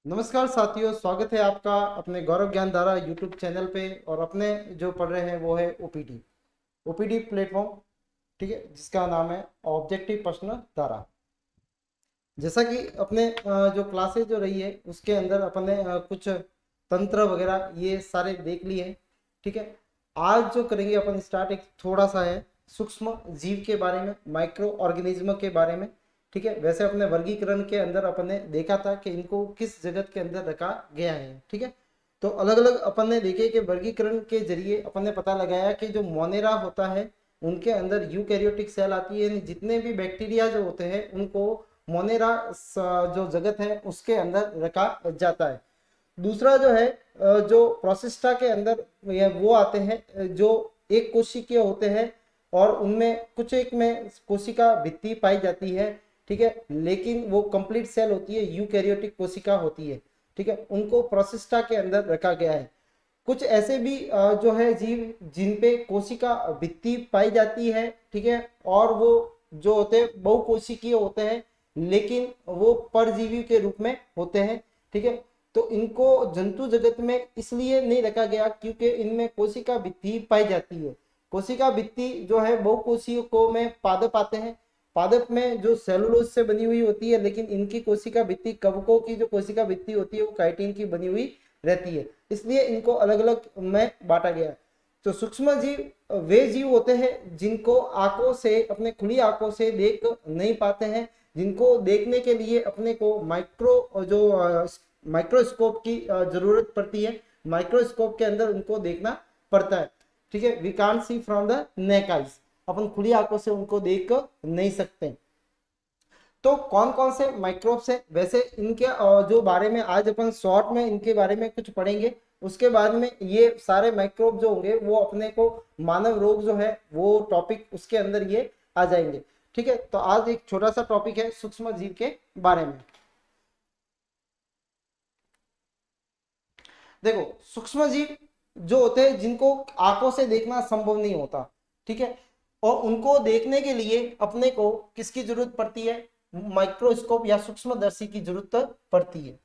नमस्कार साथियों, स्वागत है आपका अपने गौरव ज्ञान धारा यूट्यूब चैनल पे। और अपने जो पढ़ रहे हैं वो है ओपीडी प्लेटफॉर्म, ठीक है, जिसका नाम है ऑब्जेक्टिव प्रश्न धारा। जैसा कि अपने जो क्लासेज जो रही है उसके अंदर अपने कुछ तंत्र वगैरह ये सारे देख लिए हैं, ठीक है। आज जो करेंगे अपन स्टार्ट एक थोड़ा सा है सूक्ष्म जीव के बारे में, माइक्रो ऑर्गेनिज्म के बारे में, ठीक है। वैसे अपने वर्गीकरण के अंदर अपन ने देखा था कि इनको किस जगत के अंदर रखा गया है, ठीक है। तो अलग अलग अपन ने देखे कि वर्गीकरण के जरिए अपन ने पता लगाया कि जो मोनेरा होता है उनके अंदर यूकैरियोटिक सेल आती है, जितने भी बैक्टीरिया जो होते हैं उनको मोनेरा जो जगत है उसके अंदर रखा जाता है। दूसरा जो है जो प्रोसिस्टा के अंदर वो आते हैं जो एक कोशिकीय होते हैं और उनमें कुछ एक में कोशिका भित्ति पाई जाती है, ठीक है, लेकिन वो कंप्लीट सेल होती है, यूकैरियोटिक कोशिका होती है, ठीक है। उनको प्रोसिस्टा के अंदर रखा गया है। कुछ ऐसे भी जो है जीव जिन पे कोशिका भित्ति पाई जाती है, ठीक है, और वो जो होते हैं बहुकोशिकीय होते हैं लेकिन वो परजीवी के रूप में होते हैं, ठीक है। तो इनको जंतु जगत में इसलिए नहीं रखा गया क्योंकि इनमें कोशिका भित्ति पाई जाती है। कोशिका भित्ति जो है बहुकोशिकों में पादप आते हैं। पादप में जो सेलुलोज से बनी हुई होती है, लेकिन इनकी कोशिका भित्ति, कवकों की जो कोशिका भित्ति होती है वो काइटिन की बनी हुई रहती है, इसलिए इनको अलग अलग में बांटा गया है। तो सूक्ष्म जीव वे जीव होते हैं जिनको आंखों से, अपने खुली आंखों से देख नहीं पाते हैं, जिनको देखने के लिए अपने को माइक्रोस्कोप की जरूरत पड़ती है। माइक्रोस्कोप के अंदर उनको देखना पड़ता है, ठीक है। We can't see from the naked eyes, अपन खुली आंखों से उनको देख नहीं सकते। तो कौन कौन से माइक्रोब्स है, वैसे इनके जो बारे में आज अपन शॉर्ट में इनके बारे में कुछ पढ़ेंगे। उसके बाद में ये सारे माइक्रोब जो होंगे वो अपने को मानव रोग जो है वो टॉपिक उसके अंदर ये आ जाएंगे, ठीक है। तो आज एक छोटा सा टॉपिक है सूक्ष्म जीव के बारे में। देखो, सूक्ष्म जीव जो होते हैं जिनको आंखों से देखना संभव नहीं होता, ठीक है, और उनको देखने के लिए अपने को किसकी जरूरत पड़ती है? माइक्रोस्कोप या सूक्ष्मदर्शी की जरूरत पड़ती है।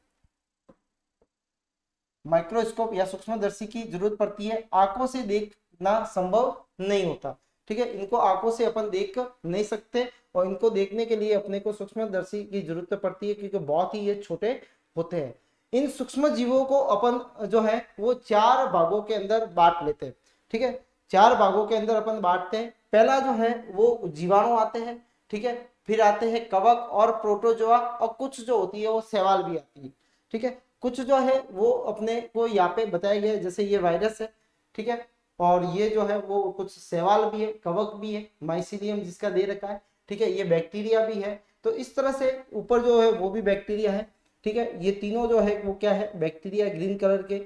माइक्रोस्कोप या सूक्ष्मदर्शी की जरूरत पड़ती है, आंखों से देखना संभव नहीं होता, ठीक है। इनको आंखों से अपन देख नहीं सकते और इनको देखने के लिए अपने को सूक्ष्मदर्शी की जरूरत पड़ती है क्योंकि बहुत ही ये छोटे होते हैं। इन सूक्ष्म जीवों को अपन जो है वो चार भागों के अंदर बांट लेते हैं, ठीक है। चार भागों के अंदर अपन बांटते हैं। पहला जो है वो जीवाणु आते हैं, ठीक है। फिर आते हैं कवक और प्रोटोजोआ, और कुछ जो होती है वो शैवाल भी आती है, ठीक है। कुछ जो है वो अपने को यहाँ पे बताया गया है, जैसे ये वायरस है, ठीक है, और ये जो है वो कुछ शैवाल भी है, कवक भी है, माइसीलियम जिसका दे रखा है, ठीक है, ये बैक्टीरिया भी है। तो इस तरह से ऊपर जो है वो भी बैक्टीरिया है, ठीक है। ये तीनों जो है वो क्या है? बैक्टीरिया, ग्रीन कलर के।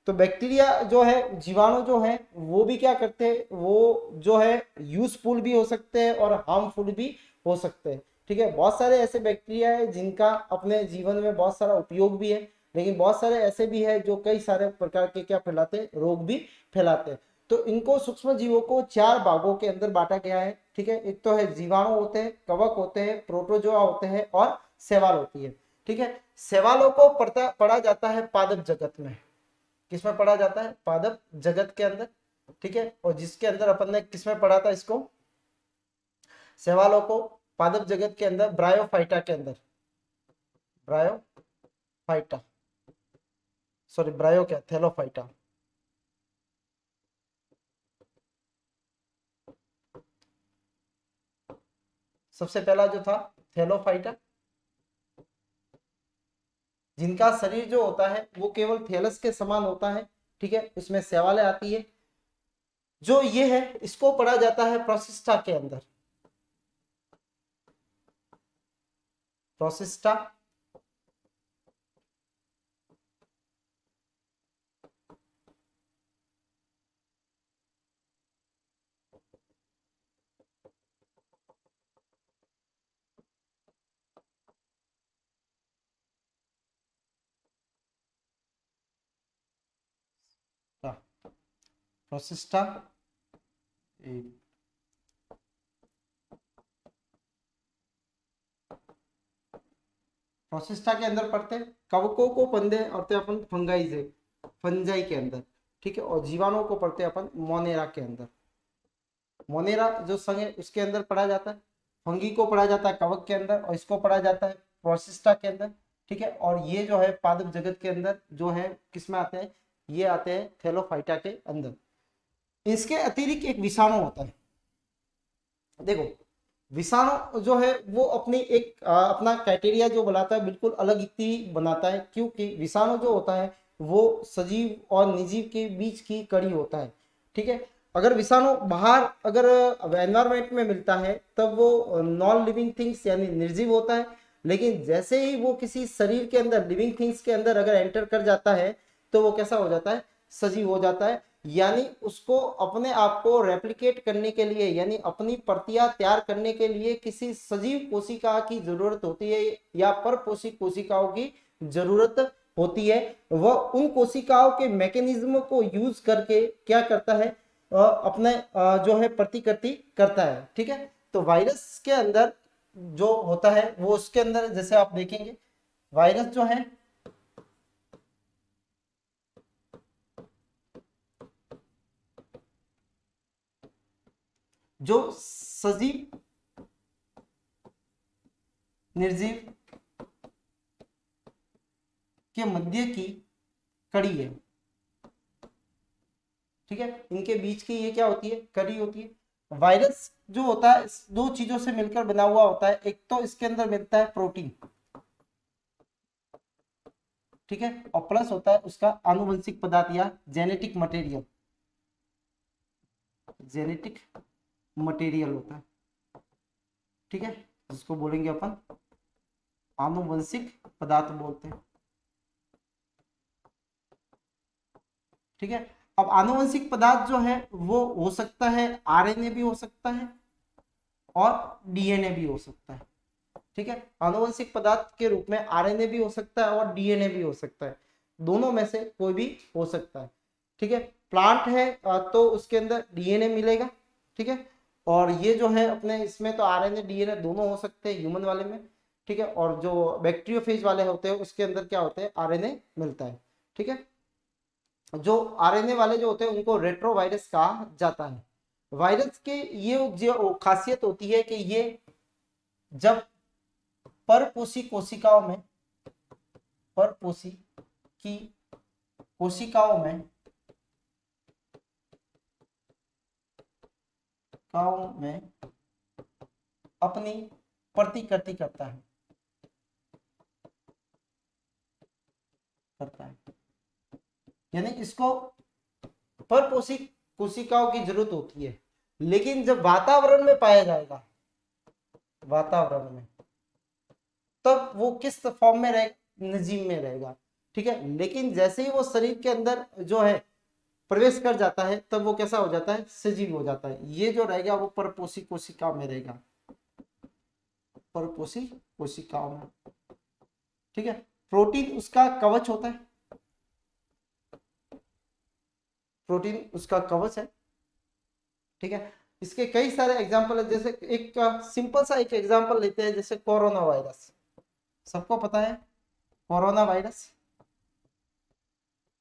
तो बैक्टीरिया जो है, जीवाणु जो है वो भी क्या करते हैं? वो जो है यूजफुल भी हो सकते हैं और हार्मफुल भी हो सकते हैं, ठीक है। बहुत सारे ऐसे बैक्टीरिया है जिनका अपने जीवन में बहुत सारा उपयोग भी है, लेकिन बहुत सारे ऐसे भी है जो कई सारे प्रकार के क्या फैलाते हैं? रोग भी फैलाते हैं। तो इनको सूक्ष्म जीवों को चार भागों के अंदर बांटा गया है, ठीक है। एक तो है जीवाणु होते हैं, कवक होते हैं, प्रोटोजोआ होते हैं और शैवाल होती है, ठीक है। शैवालों को पढ़ा जाता है पादप जगत में। किसमें पढ़ा जाता है? पादप जगत के अंदर, ठीक है। और जिसके अंदर अपन ने किसमें पढ़ा था इसको? शैवालों को पादप जगत के अंदर ब्रायोफाइटा के अंदर, ब्रायोफाइटा, सॉरी ब्रायो क्या, थैलोफाइटा। सबसे पहला जो था थैलोफाइटा, जिनका शरीर जो होता है वो केवल थैलस के समान होता है, ठीक है। उसमें शैवालें आती है। जो ये है इसको पढ़ा जाता है प्रोसिस्टा के अंदर। प्रोसिस्टा, प्रोसिस्टा, प्रोसिस्टा के अंदर पढ़ते हैं, कवकों को पढ़ते हैं अपन फंगाई से, फंजाई के अंदर, ठीक है, और जीवाणुओं को पढ़ते हैं अपन मोनेरा के अंदर। मोनेरा जो संघ है उसके अंदर पढ़ा जाता है, फंगी को पढ़ा जाता है कवक के अंदर, और इसको पढ़ा जाता है प्रोसिस्टा के अंदर, ठीक है। और ये जो है पादप जगत के अंदर जो है किसमें आते हैं, ये आते हैं थैलोफाइटा के अंदर। इसके अतिरिक्त एक विषाणु होता है। देखो विषाणु जो है वो अपनी एक अपना क्राइटेरिया जो बनाता है बिल्कुल अलग ही बनाता है, क्योंकि विषाणु जो होता है वो सजीव और निर्जीव के बीच की कड़ी होता है, ठीक है। अगर विषाणु बाहर अगर एनवायरमेंट में मिलता है तब वो नॉन लिविंग थिंग्स यानी निर्जीव होता है, लेकिन जैसे ही वो किसी शरीर के अंदर लिविंग थिंग्स के अंदर अगर एंटर कर जाता है तो वो कैसा हो जाता है, सजीव हो जाता है। यानी उसको अपने आप को रेप्लिकेट करने के लिए यानी अपनी प्रतियां तैयार करने के लिए किसी सजीव कोशिका की जरूरत होती है या परपोषी कोशिकाओं की जरूरत होती है। वह उन कोशिकाओं के मैकेनिज्म को यूज करके क्या करता है, अपने जो है प्रतिकृति करता है, ठीक है। तो वायरस के अंदर जो होता है वो उसके अंदर जैसे आप देखेंगे वायरस जो है जो सजीव निर्जीव के मध्य की कड़ी है, ठीक है। इनके बीच की ये क्या होती है, कड़ी होती है। वायरस जो होता है दो चीजों से मिलकर बना हुआ होता है, एक तो इसके अंदर मिलता है प्रोटीन, ठीक है, और प्लस होता है उसका आनुवंशिक पदार्थ या जेनेटिक मटेरियल, जेनेटिक मटेरियल होता है, ठीक है, जिसको बोलेंगे अपन आनुवंशिक पदार्थ बोलते हैं, ठीक है। अब आनुवंशिक पदार्थ जो है वो हो सकता है आरएनए भी हो सकता है और डीएनए भी हो सकता है, ठीक है। आनुवंशिक पदार्थ के रूप में आरएनए भी हो सकता है और डीएनए भी हो सकता है, दोनों में से कोई भी हो सकता है, ठीक है। प्लांट है तो उसके अंदर डीएनए मिलेगा, ठीक है। और ये जो है अपने इसमें तो आरएनए डीएनए दोनों हो सकते हैं ह्यूमन वाले में, ठीक है। और जो बैक्टीरियोफेज वाले होते हैं उसके अंदर क्या होते हैं, आरएनए मिलता है, ठीक है। जो आरएनए वाले जो होते हैं उनको रेट्रोवायरस कहा जाता है। वायरस के ये जो खासियत होती है कि ये जब परपोषी कोशिकाओं में परपोषी की कोशिकाओं में अपनी प्रतिकृति करता है यानी इसको परपोषी कोशिकाओं की जरूरत होती है, लेकिन जब वातावरण में पाया जाएगा, वातावरण में, तब वो किस फॉर्म में रहेगा, निर्जीव में रहेगा, ठीक है। लेकिन जैसे ही वो शरीर के अंदर जो है प्रवेश कर जाता है तब वो कैसा हो जाता है, सजीव हो जाता है। ये जो रहेगा वो परपोषी कोशिकाओं में रहेगा, परपोषी कोशिकाओं में, ठीक है। प्रोटीन उसका कवच होता है, प्रोटीन उसका कवच है, ठीक है। इसके कई सारे एग्जाम्पल है, जैसे एक सिंपल सा एक एग्जाम्पल लेते हैं, जैसे कोरोना वायरस, सबको पता है कोरोना वायरस,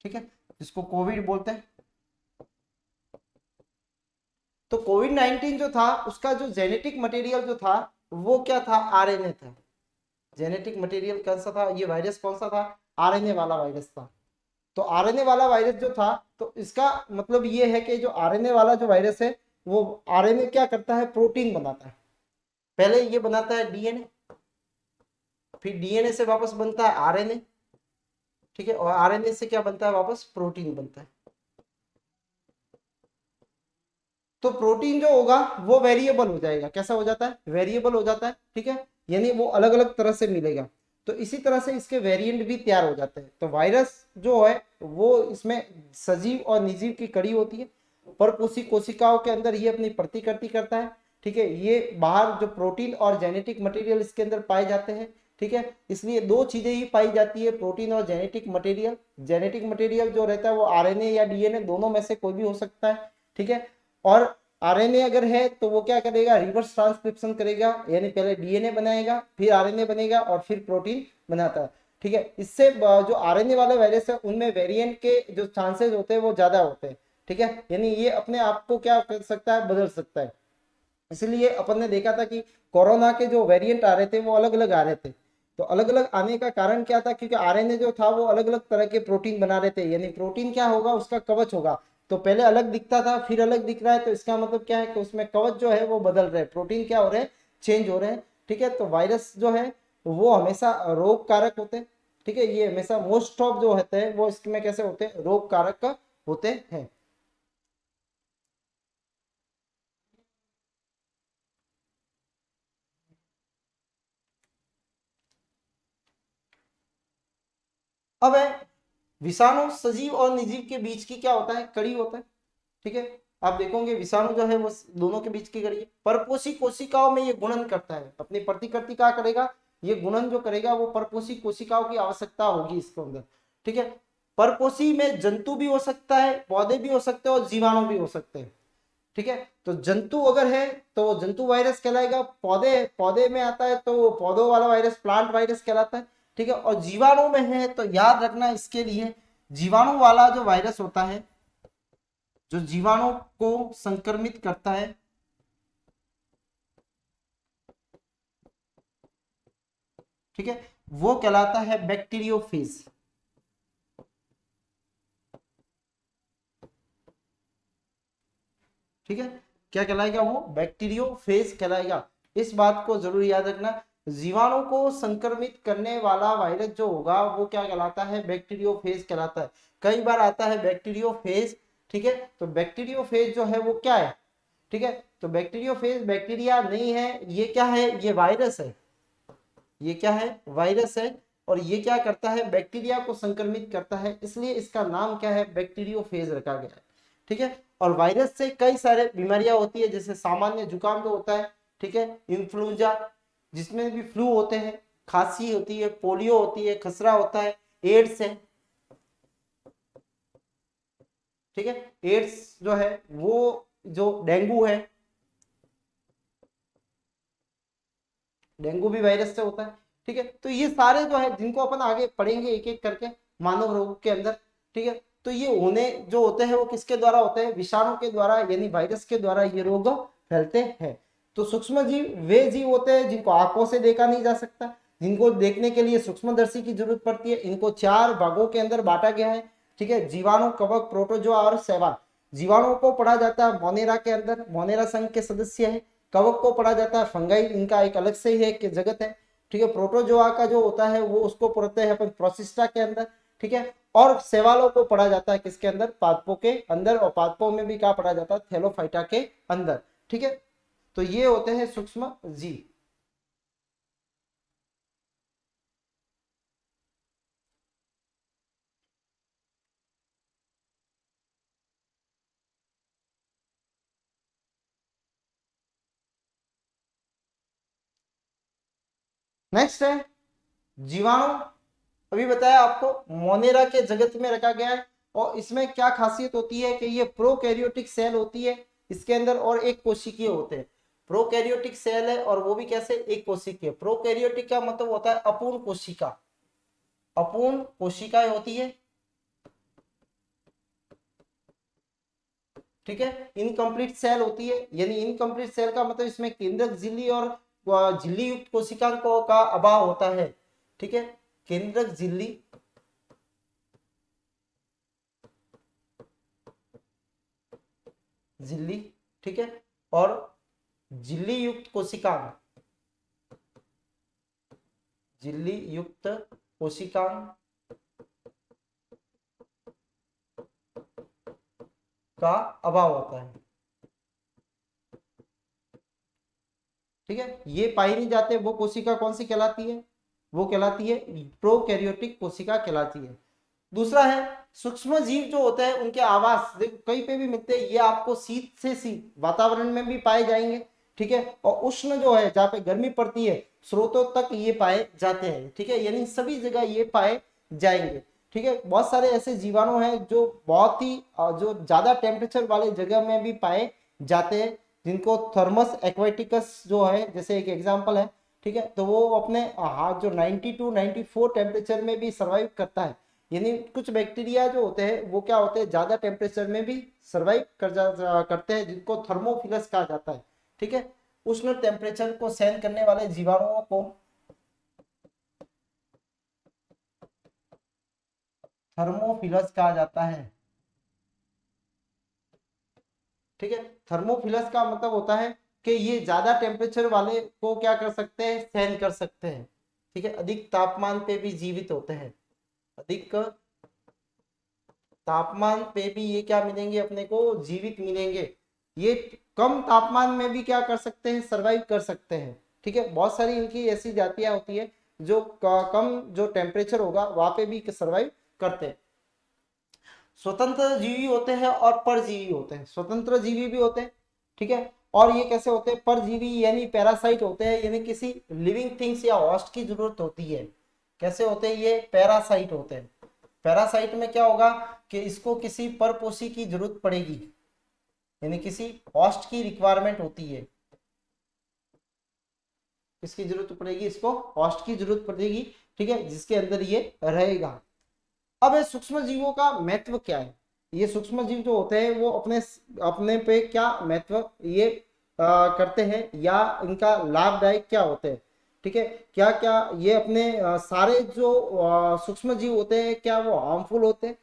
ठीक है, जिसको कोविड बोलते हैं। तो कोविड 19 जो था उसका जो जेनेटिक मटेरियल जो था वो क्या था, आरएनए था। जेनेटिक मटेरियल कौन सा था, ये वायरस कौन सा था, आरएनए वाला वायरस था। तो आरएनए वाला वायरस जो था, तो इसका मतलब ये है कि जो आरएनए वाला जो वायरस है वो आरएनए क्या करता है, प्रोटीन बनाता है। पहले ये बनाता है डीएनए, फिर डीएनए से वापस बनता है आरएनए, ठीक है, और आरएनए से क्या बनता है, वापस प्रोटीन बनता है। तो प्रोटीन जो होगा वो वेरिएबल हो जाएगा, कैसा हो जाता है, वेरिएबल हो जाता है, ठीक है, यानी वो अलग अलग तरह से मिलेगा। तो इसी तरह से इसके वेरिएंट भी तैयार हो जाते हैं। तो वायरस जो है वो इसमें सजीव और निर्जीव की कड़ी होती है। परपोषी कोशिकाओं के अंदर ये अपनी प्रतिकृति करता है, ठीक है। ये बाहर जो प्रोटीन और जेनेटिक मटेरियल इसके अंदर पाए जाते हैं, ठीक है। इसलिए दो चीजें ही पाई जाती है, प्रोटीन और जेनेटिक मटेरियल। जेनेटिक मटेरियल जो रहता है वो आरएनए या डीएनए दोनों में से कोई भी हो सकता है, ठीक है। और आरएनए अगर है तो वो क्या करेगा, रिवर्स ट्रांसक्रिप्शन करेगा, यानी पहले डीएनए बनाएगा, फिर आरएनए बनेगा और फिर प्रोटीन बनाता है। ठीक है, इससे जो आरएनए वाले वायरस है उनमें वेरिएंट के जो चांसेस होते हैं वो ज्यादा होते हैं। ठीक है, यानी ये अपने आप को क्या कर सकता है, बदल सकता है। इसलिए अपन ने देखा था कि कोरोना के जो वेरिएंट आ रहे थे वो अलग अलग आ रहे थे। तो अलग अलग आने का कारण क्या था, क्योंकि आरएनए जो था वो अलग अलग तरह के प्रोटीन बना रहे थे, यानी प्रोटीन क्या होगा, उसका कवच होगा। तो पहले अलग दिखता था फिर अलग दिख रहा है, तो इसका मतलब क्या है कि उसमें कवच जो है वो बदल रहे हैं, प्रोटीन क्या हो रहे हैं, चेंज हो रहे हैं। ठीक है, तो वायरस जो है वो हमेशा रोग कारक होते हैं। ठीक है, ये हमेशा मोस्ट ऑफ जो होते हैं वो इसमें कैसे होते हैं, रोग कारक होते हैं। अब है विषाणु सजीव और निर्जीव के बीच की क्या होता है, कड़ी होता है। ठीक है, आप देखोगे विषाणु जो है वो दोनों के बीच की कड़ी है। परपोषी कोशिकाओं में ये गुणन करता है, अपनी प्रतिकृति क्या करेगा, ये गुणन जो करेगा वो परपोषी कोशिकाओं की आवश्यकता होगी इसके अंदर। ठीक है, परपोषी में जंतु भी हो सकता है, पौधे भी हो सकते हैं और जीवाणु भी हो सकते हैं। ठीक है, तो जंतु अगर है तो वो जंतु वायरस कहलाएगा, पौधे पौधे में आता है तो वो पौधों वाला वायरस प्लांट वायरस कहलाता है। ठीक है, और जीवाणु में है तो याद रखना इसके लिए, जीवाणु वाला जो वायरस होता है, जो जीवाणु को संक्रमित करता है, ठीक है, वो कहलाता है बैक्टीरियोफेज। ठीक है, क्या कहलाएगा, वो बैक्टीरियोफेज कहलाएगा। इस बात को जरूर याद रखना, जीवाणु को संक्रमित करने वाला वायरस जो होगा वो क्या कहलाता है, बैक्टीरियोफेज कहलाता है। कई बार आता है बैक्टीरियोफेज। ठीक है, तो बैक्टीरियोफेज जो है वो क्या है, ठीक है, तो बैक्टीरियोफेज बैक्टीरिया नहीं है, ये क्या है, ये वायरस है। ये क्या है, वायरस है। और ये क्या करता है, बैक्टीरिया को संक्रमित करता है, इसलिए इसका नाम क्या है, बैक्टीरियोफेज रखा गया है। ठीक है, और वायरस से कई सारे बीमारियां होती है, जैसे सामान्य जुकाम जो होता है, ठीक है, इन्फ्लुएंजा जिसमें भी फ्लू होते हैं, खांसी होती है, पोलियो होती है, खसरा होता है, एड्स है। ठीक है, एड्स जो है वो, जो डेंगू है, डेंगू भी वायरस से होता है। ठीक है, तो ये सारे जो है जिनको अपन आगे पढ़ेंगे एक एक करके मानव रोग के अंदर। ठीक है, तो ये होने जो होते हैं वो किसके द्वारा होते हैं, विषाणु के द्वारा, यानी वायरस के द्वारा ये रोग फैलते हैं। तो सूक्ष्म जीव वे जीव होते हैं जिनको आंखों से देखा नहीं जा सकता, जिनको देखने के लिए सूक्ष्मदर्शी की जरूरत पड़ती है। इनको चार भागों के अंदर बांटा गया है। ठीक है, जीवाणु, कवक, प्रोटोजोआ और शैवाल। जीवाणुओं को पढ़ा जाता है मोनेरा के अंदर, मोनेरा संघ के सदस्य है। कवक को पढ़ा जाता है फंगाई, इनका एक अलग से ही है कि जगत है। ठीक है, प्रोटोजोआ का जो होता है वो उसको पढ़ते हैं अपन प्रोसिस्टा के अंदर। ठीक है, और शैवालों को पढ़ा जाता है किसके अंदर, पादपों के अंदर, और पादपों में भी क्या पढ़ा जाता है, थैलोफाइटा के अंदर। ठीक है, तो ये होते हैं सूक्ष्म जीव। नेक्स्ट है जीवाणु। अभी बताया आपको मोनेरा के जगत में रखा गया है, और इसमें क्या खासियत होती है कि ये प्रोकैरियोटिक सेल होती है इसके अंदर, और एक कोशिकीय होते हैं। प्रोकैरियोटिक सेल है और वो भी कैसे, एक कोशिकीय। प्रोकैरियोटिक का मतलब होता है अपूर्ण कोशिका, अपूर्ण कोशिकाएं होती है। ठीक है, इनकम्प्लीट सेल होती है, यानी इनकम्प्लीट सेल का मतलब इसमें केंद्रक झिल्ली और झिल्ली युक्त कोशिकाओं का अभाव होता है। ठीक है, केंद्रक झिल्ली, झिल्ली, ठीक है, और झिल्ली युक्त कोशिकांग, झिल्ली युक्त कोशिकांग का अभाव होता है। ठीक है, ये पाए नहीं जाते, वो कोशिका कौन सी कहलाती है, वो कहलाती है प्रोकैरियोटिक कोशिका कहलाती है। दूसरा है सूक्ष्म जीव जो होते हैं उनके आवास देखो कहीं पे भी मिलते हैं, ये आपको शीत से शीत वातावरण में भी पाए जाएंगे। ठीक है, और उष्ण जो है जहाँ पे गर्मी पड़ती है स्रोतों तक ये पाए जाते हैं। ठीक है, यानी सभी जगह ये पाए जाएंगे। ठीक है, बहुत सारे ऐसे जीवाणु हैं जो बहुत ही जो ज्यादा टेम्परेचर वाले जगह में भी पाए जाते हैं, जिनको थर्मस एक्वाटिकस जो है जैसे एक एग्जांपल है, ठीक है, तो वो अपने हाथ जो 90 टू 94 टेम्परेचर में भी सर्वाइव करता है। यानी कुछ बैक्टीरिया जो होते हैं वो क्या होते हैं, ज्यादा टेम्परेचर में भी सर्वाइव करते हैं, जिनको थर्मोफिलस कहा जाता है, ठीक है। उष्ण टेम्परेचर को सहन करने वाले जीवाणुओं को थर्मोफिलस कहा जाता है, ठीक है। थर्मोफिलस का मतलब होता है कि ये ज्यादा टेम्परेचर वाले को क्या कर सकते हैं, सहन कर सकते हैं, ठीक है। अधिक तापमान पे भी जीवित होते हैं, अधिक तापमान पे भी ये क्या मिलेंगे अपने को, जीवित मिलेंगे। ये कम तापमान में भी क्या कर सकते हैं, सरवाइव कर सकते हैं, ठीक है। बहुत सारी इनकी ऐसी जातियां होती है जो कम जो टेम्परेचर होगा वहां पे भी सरवाइव करते हैं। स्वतंत्र जीवी होते हैं और परजीवी होते हैं, स्वतंत्र जीवी भी होते हैं, ठीक है। और ये कैसे होते हैं, परजीवी यानी पैरासाइट होते हैं, यानी किसी लिविंग थिंग्स या होस्ट की जरूरत होती है। कैसे होते हैं, ये पैरासाइट होते हैं। पैरासाइट में क्या होगा कि इसको किसी परपोषी की जरूरत पड़ेगी, यानी किसी होस्ट की रिक्वायरमेंट होती है। किसकी जरूरत पड़ेगी, इसको होस्ट की जरूरत पड़ेगी, ठीक है, जिसके अंदर ये रहेगा। अब ये सूक्ष्म जीवों का महत्व क्या है, ये सूक्ष्म जीव जो होते हैं वो अपने अपने पे क्या महत्व ये करते हैं, या इनका लाभदायक क्या होते हैं, ठीक है। क्या क्या ये अपने सारे जो सूक्ष्म जीव होते हैं क्या वो हार्मफुल होते हैं,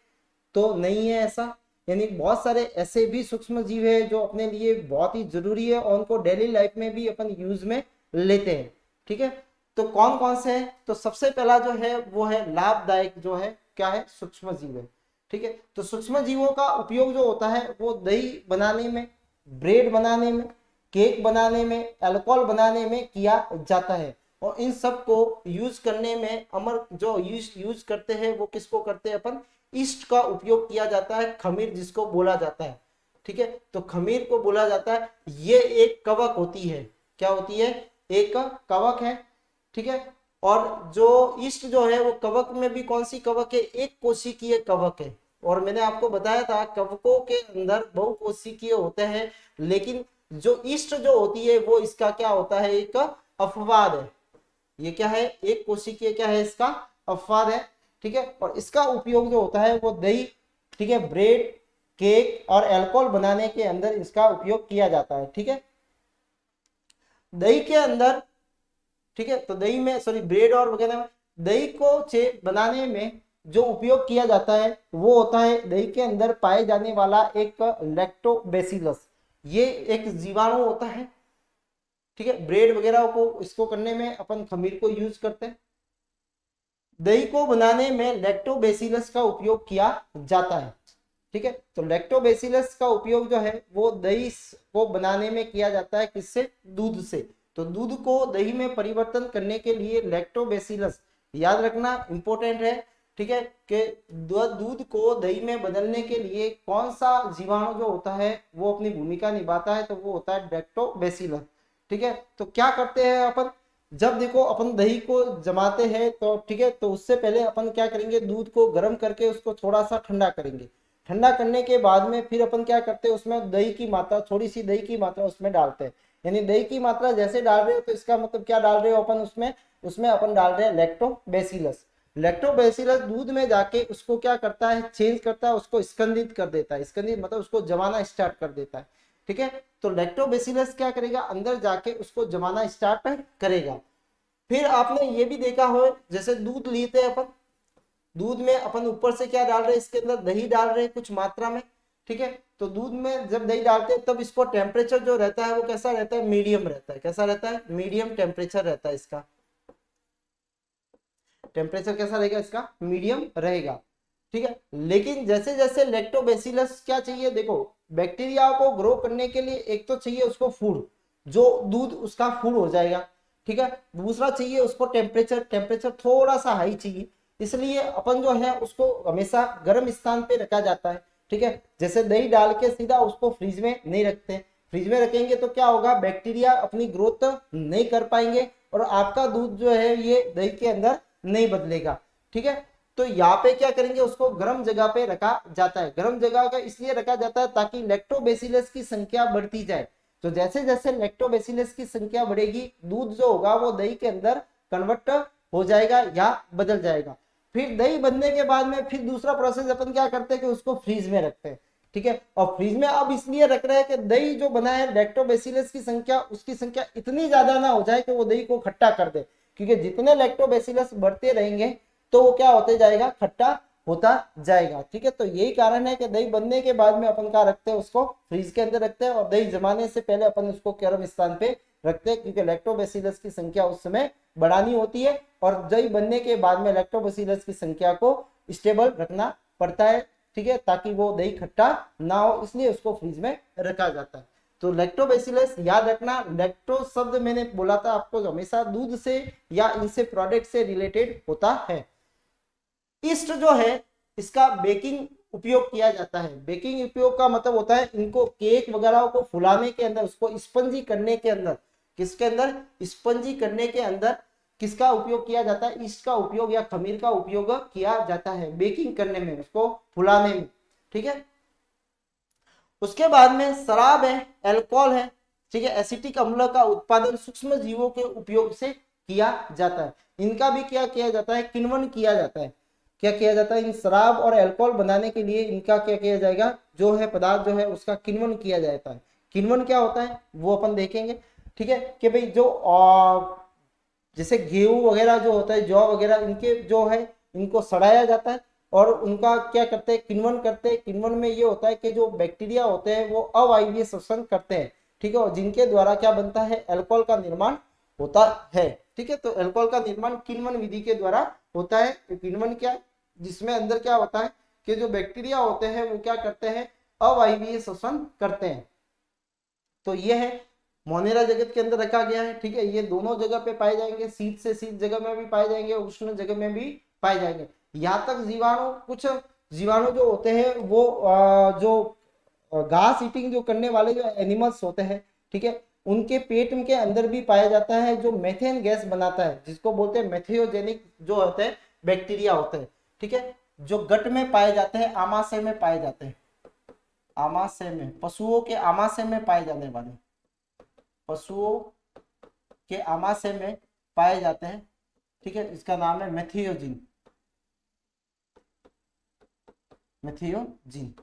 तो नहीं है ऐसा। यानी बहुत सारे ऐसे भी सूक्ष्म जीव है जो अपने लिए बहुत ही जरूरी है और उनको डेली लाइफ में भी अपन यूज में लेते हैं, ठीक है। तो कौन कौन से हैं, तो सबसे पहला जो है वो है लाभदायक, जो है क्या है, सूक्ष्म जीव है, ठीक है। तो सूक्ष्म जीवों का उपयोग जो होता है वो दही बनाने में, ब्रेड बनाने में, केक बनाने में, अल्कोहल बनाने में किया जाता है। और इन सब को यूज करने में अमर जो यूज करते हैं वो किसको करते हैं अपन, ईस्ट का उपयोग किया जाता है, खमीर जिसको बोला जाता है, ठीक है। तो खमीर को बोला जाता है, ये एक कवक होती है, क्या होती है, एक कवक है, ठीक है। और जो ईस्ट जो है वो कवक में भी कौन सी कवक है, एक कोशिकीय कवक है। और मैंने आपको बताया था कवकों के अंदर बहुकोशिकीय होते हैं, लेकिन जो ईस्ट जो होती है वो इसका क्या होता है, एक अपवाद है। ये क्या है, एक कोशिकीय क्या है, इसका अपवाद है, ठीक है। और इसका उपयोग जो होता है वो दही, ठीक है, ब्रेड, केक और अल्कोहल बनाने के अंदर इसका उपयोग किया जाता है, ठीक है। दही के अंदर, ठीक है, तो दही में सॉरी ब्रेड और वगैरह में दही को बनाने में जो उपयोग किया जाता है वो होता है दही के अंदर पाए जाने वाला एक लैक्टोबैसिलस। ये एक जीवाणु होता है, ठीक है। ब्रेड वगैरह को इसको करने में अपन खमीर को यूज करते हैं। दही को बनाने में लैक्टोबैसिलस का उपयोग किया जाता है, ठीक है। तो लैक्टोबैसिलस का उपयोग जो है वो दही को बनाने में किया जाता है, किससे, दूध से। तो दूध को दही में परिवर्तन करने के लिए लैक्टोबैसिलस, याद रखना इंपॉर्टेंट है, ठीक है, कि दूध को दही में बदलने के लिए कौन सा जीवाणु जो होता है वो अपनी भूमिका निभाता है, तो वो होता है लैक्टोबैसिलस, ठीक है। तो क्या करते हैं अपन, जब देखो अपन दही को जमाते हैं तो ठीक है, तो उससे पहले अपन क्या करेंगे, दूध को गर्म करके उसको थोड़ा सा ठंडा करेंगे। ठंडा करने के बाद में फिर अपन क्या करते हैं, उसमें दही की मात्रा, थोड़ी सी दही की मात्रा उसमें डालते हैं। यानी दही की मात्रा जैसे डाल रहे हो तो इसका मतलब क्या डाल रहे हो अपन उसमें, उसमें अपन डाल रहे हैं लैक्टोबैसिलस। लैक्टोबैसिलस दूध में जाके उसको क्या करता है, चेंज करता है, उसको स्कंदित कर देता है। स्कंदित मतलब उसको जमाना स्टार्ट कर देता है, ठीक है। तो लैक्टोबैसिलस क्या करेगा, अंदर जाके उसको जमाना स्टार्ट करेगा। फिर आपने ये भी देखा हो, जैसे दूध लेते हैं अपन, दूध में अपन ऊपर से क्या डाल रहे हैं, इसके अंदर दही डाल रहे हैं कुछ मात्रा में, ठीक है। तो दूध में जब दही डालते हैं तब इसको टेम्परेचर जो रहता है वो कैसा रहता है, मीडियम रहता है। कैसा रहता है, मीडियम टेम्परेचर रहता है इसका। टेम्परेचर कैसा रहेगा इसका, मीडियम रहेगा, ठीक है। लेकिन जैसे जैसे लैक्टोबैसिलस क्या चाहिए, देखो बैक्टीरिया को ग्रो करने के लिए एक तो चाहिए उसको फूड, जो दूध उसका फूड हो जाएगा, ठीक है। दूसरा चाहिए उसको टेम्परेचर, टेम्परेचर थोड़ा सा हाई चाहिए, इसलिए अपन जो है उसको हमेशा गर्म स्थान पे रखा जाता है, ठीक है। जैसे दही डाल के सीधा उसको फ्रिज में नहीं रखते, फ्रिज में रखेंगे तो क्या होगा, बैक्टीरिया अपनी ग्रोथ नहीं कर पाएंगे और आपका दूध जो है ये दही के अंदर नहीं बदलेगा, ठीक है। तो यहाँ पे क्या करेंगे, उसको गर्म जगह पे रखा जाता है। गर्म जगह का इसलिए रखा जाता है ताकि लैक्टोबैसिलस की संख्या बढ़ती जाए। तो जैसे जैसे लैक्टोबैसिलस की संख्या बढ़ेगी, दूध जो होगा वो दही के अंदर कन्वर्ट हो जाएगा या बदल जाएगा। फिर दही बनने के बाद में फिर दूसरा प्रोसेस अपन क्या करते हैं कि उसको फ्रीज में रखते हैं, ठीक है। और फ्रीज में अब इसलिए रख रहे हैं कि दही जो बना है, लैक्टोबैसिलस की संख्या, उसकी संख्या इतनी ज्यादा ना हो जाए कि वो दही को खट्टा कर दे, क्योंकि जितने लैक्टोबैसिलस बढ़ते रहेंगे तो वो क्या होते जाएगा, खट्टा होता जाएगा, ठीक है। तो यही कारण है कि दही बनने के बाद में अपन क्या रखते हैं, उसको फ्रीज के अंदर रखते हैं, और दही जमाने से पहले अपन उसको गर्म स्थान पे रखते हैं, क्योंकि लैक्टोबैसिलस की संख्या उस समय बढ़ानी होती है, और दही बनने के बाद में लैक्टोबैसिलस की संख्या को स्टेबल रखना पड़ता है, ठीक है, ताकि वो दही खट्टा ना हो, इसलिए उसको फ्रीज में रखा जाता है। तो लैक्टोबैसिलस याद रखना, लैक्टो शब्द मैंने बोला था आपको, हमेशा दूध से या इनसे प्रोडक्ट से रिलेटेड होता है। ईस्ट जो है इसका बेकिंग उपयोग किया जाता है। बेकिंग उपयोग का मतलब होता है इनको केक वगैरह को फुलाने के अंदर, उसको स्पंजी करने के अंदर, किसके अंदर, स्पंजी करने के अंदर किसका उपयोग किया जाता है, ईस्ट का उपयोग या खमीर का उपयोग किया जाता है बेकिंग करने में, उसको फुलाने में, ठीक है। उसके बाद में शराब है, अल्कोहल है, ठीक है, एसिटिक अम्ल का उत्पादन सूक्ष्म जीवों के उपयोग से किया जाता है। इनका भी क्या किया जाता है, किण्वन किया जाता है। क्या किया जाता है, इन शराब और अल्कोहल बनाने के लिए इनका क्या किया जाएगा, जो है पदार्थ जो है उसका किण्वन किया जाता है। किण्वन क्या होता है वो अपन देखेंगे, ठीक है, कि भाई जो जैसे गेहूं वगैरह जो होता है, जौ वगैरह, इनके जो है इनको सड़ाया जाता है और उनका क्या करते हैं, किण्वन करते हैं। किण्वन में ये होता है कि जो बैक्टीरिया होते हैं वो अवायवीय श्वसन करते हैं, ठीक है, और जिनके द्वारा क्या बनता है, अल्कोहल का निर्माण होता है, ठीक है। तो अल्कोहल का निर्माण किण्वन विधि के द्वारा होता है। किण्वन क्या, जिसमें अंदर क्या होता है कि जो बैक्टीरिया होते हैं वो क्या करते हैं, अवायवीय श्वसन करते हैं। तो ये है मोनेरा जगत के अंदर रखा गया है, ठीक है। ये दोनों जगह पे पाए जाएंगे, शीत से शीत जगह में भी पाए जाएंगे, उष्ण जगह में भी पाए जाएंगे। यहाँ तक जीवाणु, कुछ जीवाणु जो होते हैं वो जो घास ईटिंग जो करने वाले जो एनिमल्स होते हैं, ठीक है, उनके पेट के अंदर भी पाया जाता है जो मेथेन गैस बनाता है, जिसको बोलते हैं मेथियोजेनिक जो होते हैं बैक्टीरिया होते हैं, ठीक है, जो गट में पाए जाते हैं, आमाशय में पाए जाते हैं, आमाशय में, पशुओं के आमाशय में पाए जाने वाले, पशुओं के आमाशय में पाए जाते हैं, ठीक है। इसका नाम है मेथियोजिन, मेथियोजिन,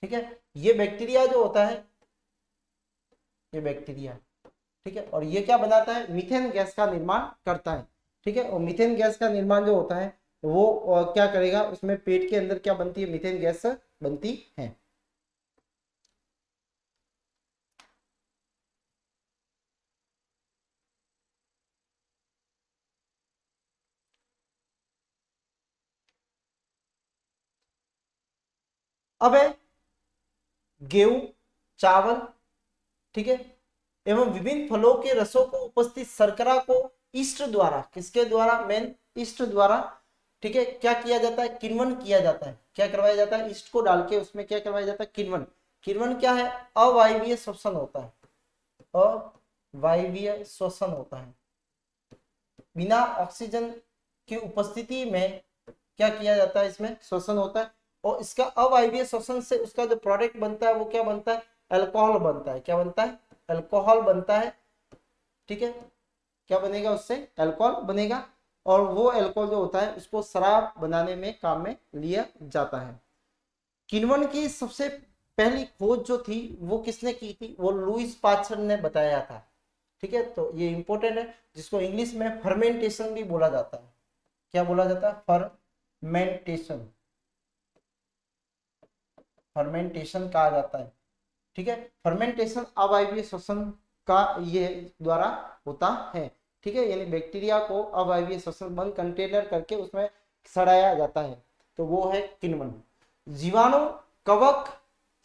ठीक है। ये बैक्टीरिया जो होता है, ये बैक्टीरिया, ठीक है, और ये क्या बनाता है, मीथेन गैस का निर्माण करता है, ठीक है। और मीथेन गैस का निर्माण जो होता है वो क्या करेगा, उसमें पेट के अंदर क्या बनती है, मीथेन गैस बनती है। अब है गेहूं, चावल, ठीक है, एवं विभिन्न फलों के रसों को उपस्थित शर्करा को ईस्ट द्वारा, किसके द्वारा, मेन ईस्ट द्वारा, ठीक है, क्या किया जाता है, किण्वन किया जाता है। क्या करवाया जाता है, ईस्ट को डाल के उसमें क्या करवाया जाता है, किण्वन। किण्वन क्या है, अवायवीय श्वसन होता है, अवायवीय श्वसन होता है। बिना ऑक्सीजन की उपस्थिति में क्या किया जाता है, इसमें श्वसन होता है, और इसका अवायवीय श्वसन से उसका जो प्रोडक्ट बनता है वो क्या बनता है, अल्कोहल बनता है। क्या बनता है, अल्कोहल बनता है, ठीक है। क्या बनेगा, उससे अल्कोहल बनेगा, और वो अल्कोहल जो होता है उसको शराब बनाने में काम में लिया जाता है। किण्वन की सबसे पहली खोज जो थी वो किसने की थी, वो लुईस पास्चर ने बताया था, ठीक है। तो ये इंपॉर्टेंट है, जिसको इंग्लिश में फर्मेंटेशन भी बोला जाता है। क्या बोला जाता है, फर्मेंटेशन, फर्मेंटेशन कहा जाता है, ठीक है। फर्मेंटेशन अवायवीय श्वसन का ये द्वारा होता है, ठीक है, यानी बैक्टीरिया को अवायवीय श्वसन बंद कंटेनर करके उसमें सड़ाया जाता है, तो वो है किण्वन। जीवाणु कवक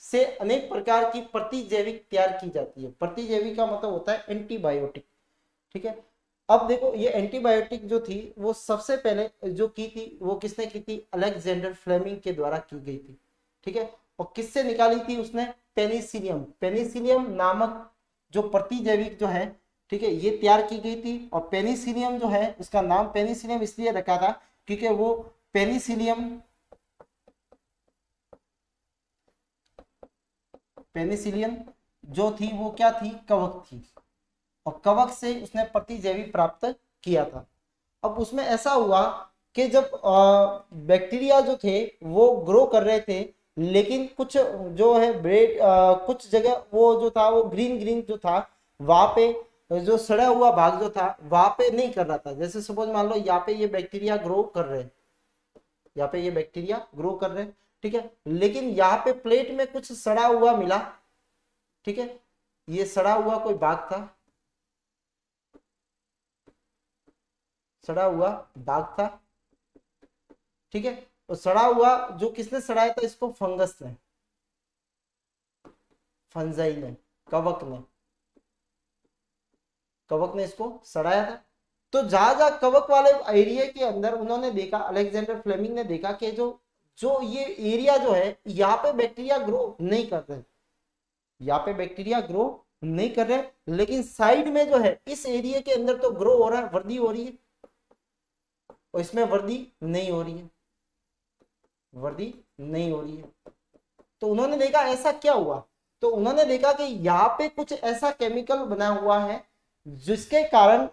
से अनेक प्रकार की प्रतिजैविक तैयार की जाती है। प्रतिजैविक का मतलब होता है एंटीबायोटिक, ठीक है। अब देखो ये एंटीबायोटिक जो थी वो सबसे पहले जो की थी वो किसने की थी, अलेक्जेंडर फ्लेमिंग के द्वारा की गई थी, ठीक है। और किससे निकाली थी उसने, पेनिसिलियम, पेनिसिलियम नामक जो प्रतिजैविक जो है, ठीक है, ये तैयार की गई थी। और पेनिसिलियम जो है, उसका नाम पेनिसिलियम इसलिए रखा था क्योंकि वो पेनिसिलियम पेनिसिलियन जो थी वो क्या थी, कवक थी, और कवक से उसने प्रतिजैवी प्राप्त किया था। अब उसमें ऐसा हुआ कि जब बैक्टीरिया जो थे वो ग्रो कर रहे थे, लेकिन कुछ जो है ब्रेड कुछ जगह वो जो था वो ग्रीन ग्रीन जो था वहां पे जो सड़ा हुआ भाग जो था वहां पे नहीं कर रहा था। जैसे सपोज मान लो यहाँ पे ये बैक्टीरिया ग्रो कर रहे हैं, यहाँ पे ये बैक्टीरिया ग्रो कर रहे हैं, ठीक है, लेकिन यहाँ पे प्लेट में कुछ सड़ा हुआ मिला, ठीक है, ये सड़ा हुआ कोई भाग था, सड़ा हुआ भाग था, ठीक है, तो सड़ा हुआ जो किसने सड़ाया था, इसको फंगस ने, फंजाई ने, कवक ने, कवक ने इसको सड़ाया था। तो जहां जहां कवक वाले एरिया के अंदर उन्होंने देखा, अलेक्जेंडर फ्लेमिंग ने देखा कि जो जो ये एरिया जो है यहाँ पे बैक्टीरिया ग्रो नहीं कर रहे, यहाँ पे बैक्टीरिया ग्रो नहीं कर रहे, लेकिन साइड में जो है इस एरिया के अंदर तो ग्रो हो रहा है, वृद्धि हो रही है, और इसमें वृद्धि नहीं हो रही है, वृद्धि नहीं हो रही है। तो उन्होंने देखा ऐसा क्या हुआ, तो उन्होंने देखा कि यहाँ पे कुछ ऐसा केमिकल बना हुआ है जिसके कारण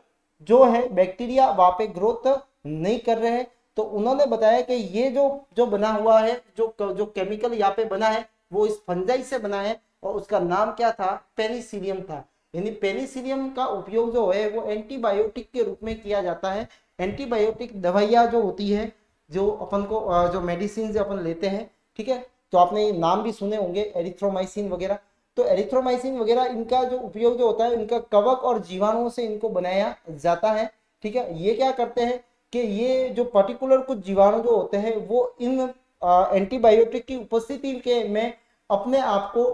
जो है बैक्टीरिया वहां पे ग्रोथ नहीं कर रहे हैं। तो उन्होंने बताया कि ये जो जो बना हुआ है, जो जो केमिकल यहाँ पे बना है वो इस फंजाई से बना है, और उसका नाम क्या था, पेनिसिलियम था। यानी पेनिसिलियम का उपयोग जो है वो एंटीबायोटिक के रूप में किया जाता है। एंटीबायोटिक दवाइयाँ जो होती है, जो अपन को जो मेडिसिन अपन लेते हैं, ठीक है, तो आपने नाम भी सुने होंगे एरिथ्रोमाइसिन वगैरह। तो एरिथ्रोमाइसिन वगैरह इनका जो उपयोग जो होता है, इनका कवक और जीवाणुओं से इनको बनाया जाता है, ठीक है। ये क्या करते हैं कि ये जो पर्टिकुलर कुछ जीवाणु जो होते हैं वो इन एंटीबायोटिक की उपस्थिति के में अपने आप को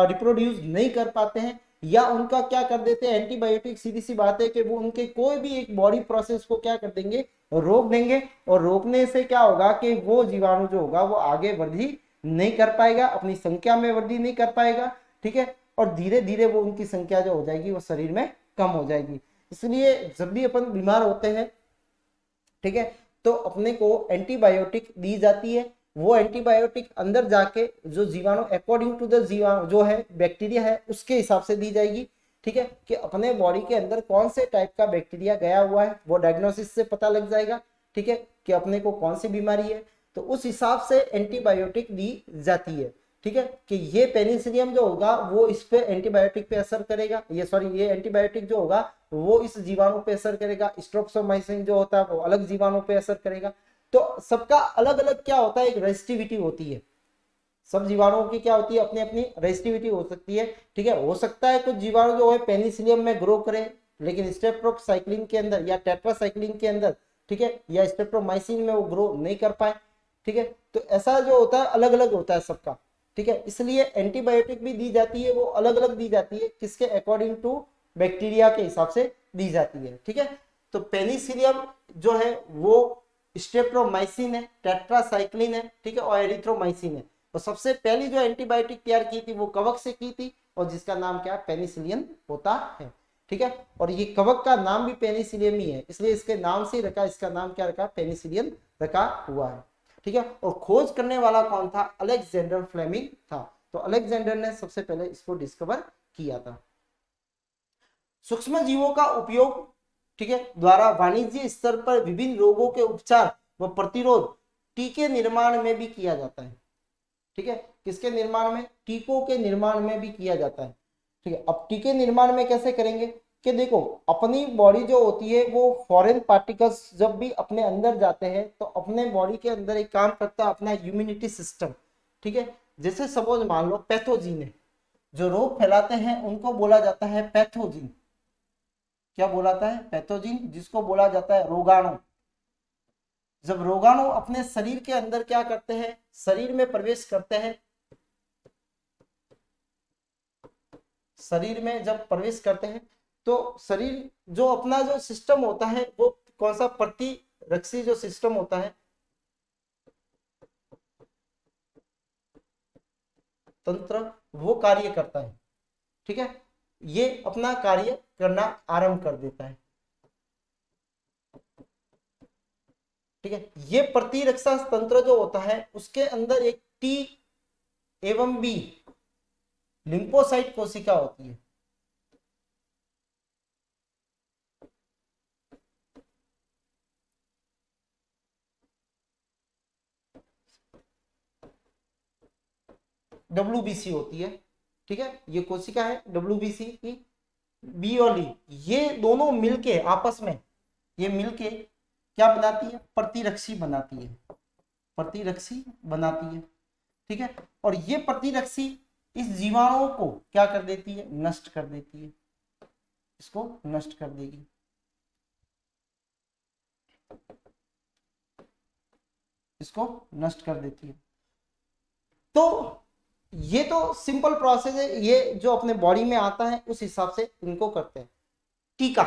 रिप्रोड्यूस नहीं कर पाते हैं, या उनका क्या कर देते हैं एंटीबायोटिक, सीधी सी बात है कि वो उनके कोई भी एक बॉडी प्रोसेस को क्या कर देंगे, रोक देंगे, और रोकने से क्या होगा कि वो जीवाणु जो होगा वो आगे वृद्धि नहीं कर पाएगा, अपनी संख्या में वृद्धि नहीं कर पाएगा, ठीक है, और धीरे धीरे वो उनकी संख्या जो हो जाएगी वो शरीर में कम हो जाएगी। इसलिए जब भी अपन बीमार होते हैं, ठीक है, तो अपने को एंटीबायोटिक दी जाती है। वो एंटीबायोटिक अंदर जाके जो जीवाणु अकॉर्डिंग टू द जीवाणु जो है बैक्टीरिया है उसके हिसाब से दी जाएगी, ठीक है, कि अपने बॉडी के अंदर कौन से टाइप का बैक्टीरिया गया हुआ है वो डायग्नोसिस से पता लग जाएगा, ठीक है, कि अपने को कौन सी बीमारी है, तो उस हिसाब से एंटीबायोटिक दी जाती है, ठीक है, कि ये पेनिसिलियम जो होगा वो इस पे एंटीबायोटिक पे असर करेगा, ये सॉरी ये एंटीबायोटिक जो होगा वो इस जीवाणु पे असर करेगा, स्ट्रेप्टोमाइसिन जो होता है वो अलग जीवाणु पे असर करेगा। तो सबका अलग अलग क्या होता है, एक रेजिस्टिविटी होती है, सब जीवाणुओं की क्या होती है, अपनी अपनी रेजिस्टिविटी हो सकती है, ठीक है। हो सकता है कुछ जीवाणु जो है पेनिसिलियम में ग्रो करे, लेकिन स्ट्रेप्टोसाइक्लिन के अंदर या टेट्रासाइक्लिन के अंदर, ठीक है, या स्ट्रेप्टोमाइसिन में वो ग्रो नहीं कर पाए, ठीक है। तो ऐसा जो होता है अलग अलग होता है सबका, ठीक है, इसलिए एंटीबायोटिक भी दी जाती है, वो अलग अलग दी जाती है, किसके अकॉर्डिंग टू बैक्टीरिया के हिसाब से दी जाती है, ठीक है। तो पेनिसिलियम जो है वो स्ट्रेप्टोमाइसिन है, टेट्रासाइक्लिन है, ठीक है, और एरिथ्रोमाइसिन है। तो सबसे पहली जो एंटीबायोटिक तैयार की थी वो कवक से की थी, और जिसका नाम क्या है, पेनिसिलियन होता है, ठीक है। और ये कवक का नाम भी पेनिसिलियम ही है, इसलिए इसके नाम से रखा, इसका नाम क्या रखा, पेनिसिलियन रखा हुआ है, ठीक है। और खोज करने वाला कौन था, अलेक्जेंडर फ्लेमिंग था। तो अलेक्जेंडर ने सबसे पहले इसको डिस्कवर किया था। सूक्ष्म जीवों का उपयोग, ठीक है, द्वारा वाणिज्य स्तर पर विभिन्न रोगों के उपचार व प्रतिरोध टीके निर्माण में भी किया जाता है, ठीक है। किसके निर्माण में, टीकों के निर्माण में भी किया जाता है, ठीक है। अब टीके निर्माण में कैसे करेंगे कि देखो, अपनी बॉडी जो होती है वो फॉरेन पार्टिकल्स जब भी अपने अंदर जाते हैं तो अपने बॉडी के अंदर एक काम करता है अपना इम्यूनिटी सिस्टम, ठीक है। जैसे सपोज मान लो पैथोजिन है, जो रोग फैलाते हैं उनको बोला जाता है पैथोजिन। क्या बोला जाता है, पैथोजिन, जिसको बोला जाता है रोगाणु। जब रोगाणु अपने शरीर के अंदर क्या करते हैं, शरीर में प्रवेश करते हैं, शरीर में जब प्रवेश करते हैं तो शरीर जो अपना जो सिस्टम होता है वो कौन सा, प्रतिरक्षी जो सिस्टम होता है, तंत्र, वो कार्य करता है, ठीक है। ये अपना कार्य करना आरंभ कर देता है, ठीक है। ये प्रतिरक्षा तंत्र जो होता है उसके अंदर एक टी एवं बी लिम्फोसाइट कोशिका होती है। WBC होती है, ठीक है। ये कोशिका है WBC की, बी और ली, ये दोनों मिलके आपस में, ये मिलके क्या बनाती है, प्रतिरक्षी बनाती है, प्रतिरक्षी बनाती है, ठीक है। और ये प्रतिरक्षी इस जीवाणुओं को क्या कर देती है, नष्ट कर देती है, इसको नष्ट कर देगी। इसको नष्ट कर देती है। तो ये तो सिंपल प्रोसेस है, ये जो अपने बॉडी में आता है उस हिसाब से इनको करते हैं। टीका,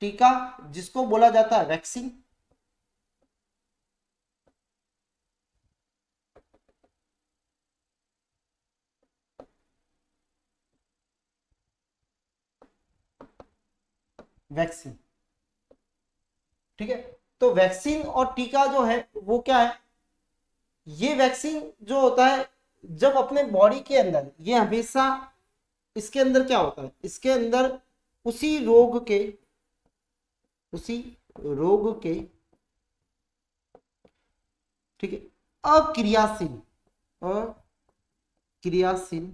टीका जिसको बोला जाता है वैक्सीन, वैक्सीन, ठीक है। तो वैक्सीन और टीका जो है वो क्या है, ये वैक्सीन जो होता है जब अपने बॉडी के अंदर, ये हमेशा इसके अंदर क्या होता है, इसके अंदर उसी रोग के, उसी रोग के, ठीक है, अक्रियाशील, अक्रियाशील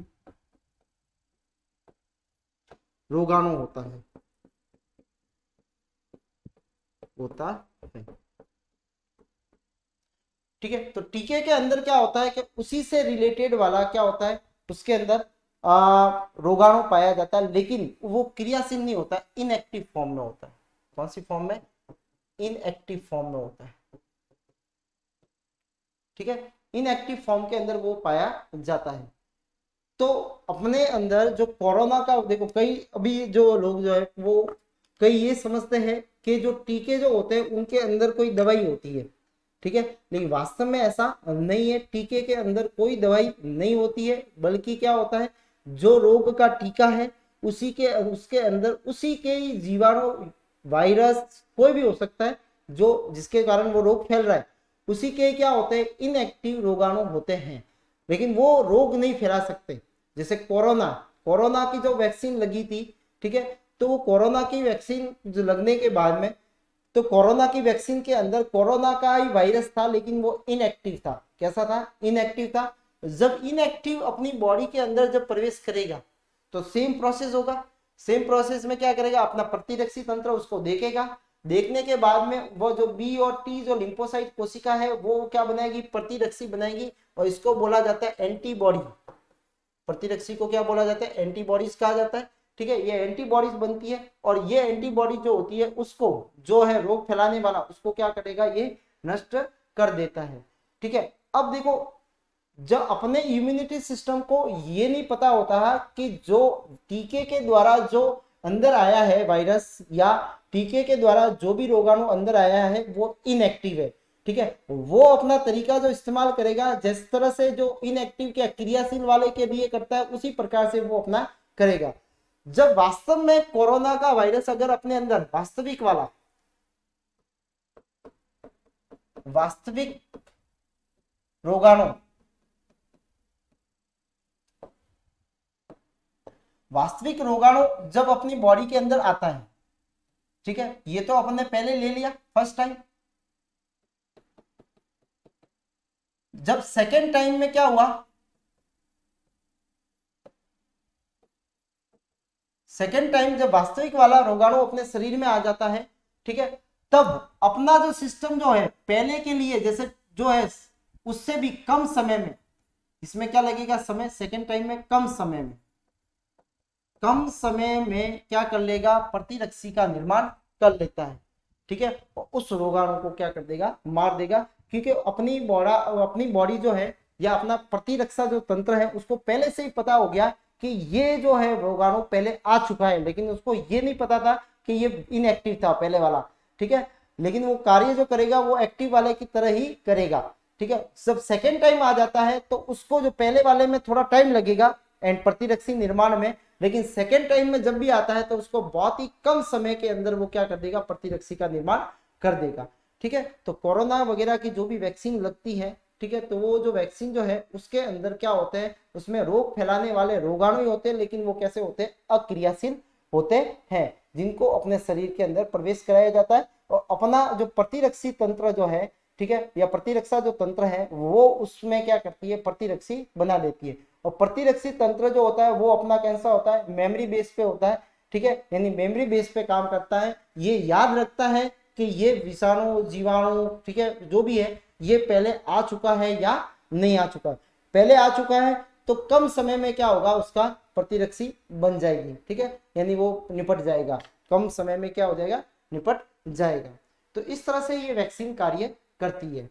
रोगाणु होता है, होता है, ठीक है। तो टीके के अंदर क्या होता है कि उसी से रिलेटेड वाला क्या होता है, उसके अंदर रोगाणु पाया जाता है, लेकिन वो क्रियाशील नहीं होता, इनएक्टिव फॉर्म में होता है। कौन सी फॉर्म में, इनएक्टिव फॉर्म में होता है, ठीक है। इनएक्टिव फॉर्म के अंदर वो पाया जाता है। तो अपने अंदर जो कोरोना का, देखो कई अभी जो लोग जो है वो कई ये समझते हैं कि जो टीके जो होते हैं उनके अंदर कोई दवाई होती है, ठीक है, लेकिन वास्तव में ऐसा नहीं है। टीके के अंदर कोई दवाई नहीं होती है, बल्कि क्या होता है, जो रोग का टीका है उसी के, उसके अंदर उसी के जीवाणु, वायरस कोई भी हो सकता है जो जिसके कारण वो रोग फैल रहा है, उसी के क्या होते हैं, इनएक्टिव रोगाणु होते हैं, लेकिन वो रोग नहीं फैला सकते। जैसे कोरोना, कोरोना की जो वैक्सीन लगी थी, ठीक है, तो वो कोरोना की वैक्सीन जो लगने के बाद में, तो कोरोना की वैक्सीन के अंदर कोरोना का ही वायरस था, लेकिन वो इनएक्टिव था। कैसा था, इनएक्टिव था। जब इनएक्टिव अपनी बॉडी के अंदर जब प्रवेश करेगा तो सेम प्रोसेस होगा। सेम प्रोसेस में क्या करेगा, अपना प्रतिरक्षी तंत्र उसको देखेगा, देखने के बाद में वो जो बी और टी जो लिम्फोसाइट कोशिका है वो क्या बनाएगी, प्रतिरक्षी बनाएगी, और इसको बोला जाता है एंटीबॉडी। प्रतिरक्षी को क्या बोला जाता है, एंटीबॉडीज कहा जाता है, ठीक है। ये एंटीबॉडीज बनती है, और ये एंटीबॉडी जो होती है उसको, जो है रोग फैलाने वाला, उसको क्या करेगा, ये नष्ट कर देता है, ठीक है। अब देखो, जब अपने इम्यूनिटी सिस्टम को ये नहीं पता होता है कि जो टीके के द्वारा जो अंदर आया है वायरस, या टीके के द्वारा जो भी रोगाणु अंदर आया है वो इनएक्टिव है, ठीक है, वो अपना तरीका जो इस्तेमाल करेगा, जिस तरह से जो इनएक्टिव के क्रियाशील वाले के लिए करता है उसी प्रकार से वो अपना करेगा। जब वास्तव में कोरोना का वायरस अगर अपने अंदर वास्तविक वाला, वास्तविक रोगाणु, वास्तविक रोगाणु जब अपनी बॉडी के अंदर आता है, ठीक है, ये तो अपन ने पहले ले लिया फर्स्ट टाइम। जब सेकेंड टाइम में क्या हुआ, सेकेंड टाइम जब वास्तविक वाला रोगाणु अपने शरीर में आ जाता है, ठीक है, तब अपना जो सिस्टम जो है पहले के लिए जैसे जो है उससे भी कम समय में, इसमें क्या लगेगा समय, सेकेंड टाइम में कम समय में, कम समय में क्या कर लेगा, प्रतिरक्षी का निर्माण कर लेता है, ठीक है, और उस रोगाणु को क्या कर देगा, मार देगा, क्योंकि अपनी बॉडी जो है या अपना प्रतिरक्षा जो तंत्र है उसको पहले से ही पता हो गया कि ये जो है रोगाणु पहले आ चुका है, लेकिन उसको ये नहीं पता था कि ये इनएक्टिव था पहले वाला, ठीक है, लेकिन वो कार्य जो करेगा वो एक्टिव वाले की तरह ही करेगा, ठीक है। जब सेकेंड टाइम आ जाता है तो उसको जो पहले वाले में थोड़ा टाइम लगेगा एंड प्रतिरक्षी निर्माण में, लेकिन सेकेंड टाइम में जब भी आता है तो उसको बहुत ही कम समय के अंदर वो क्या कर देगा, प्रतिरक्षी का निर्माण कर देगा। ठीक है, तो कोरोना वगैरह की जो भी वैक्सीन लगती है, ठीक है, तो वो जो वैक्सीन जो है उसके अंदर क्या होते हैं, उसमें रोग फैलाने वाले रोगाणु ही होते हैं, लेकिन वो कैसे होते हैं, अक्रियाशील होते हैं, जिनको अपने शरीर के अंदर प्रवेश कराया जाता है और अपना जो प्रतिरक्षी तंत्र जो है, ठीक है, या प्रतिरक्षा जो तंत्र है वो उसमें क्या करती है, प्रतिरक्षी बना देती है। और प्रतिरक्षी तंत्र जो होता है वो अपना कैसा होता है, मेमोरी बेस पे होता है। ठीक है, यानी मेमोरी बेस पे काम करता है, ये याद रखता है कि ये विषाणु जीवाणु, ठीक है, जो भी है ये पहले आ चुका है या नहीं आ चुका है। पहले आ चुका है तो कम समय में क्या होगा, उसका प्रतिरक्षी बन जाएगी। ठीक है, यानी वो निपट जाएगा, कम समय में क्या हो जाएगा, निपट जाएगा। तो इस तरह से ये वैक्सीन कार्य करती है।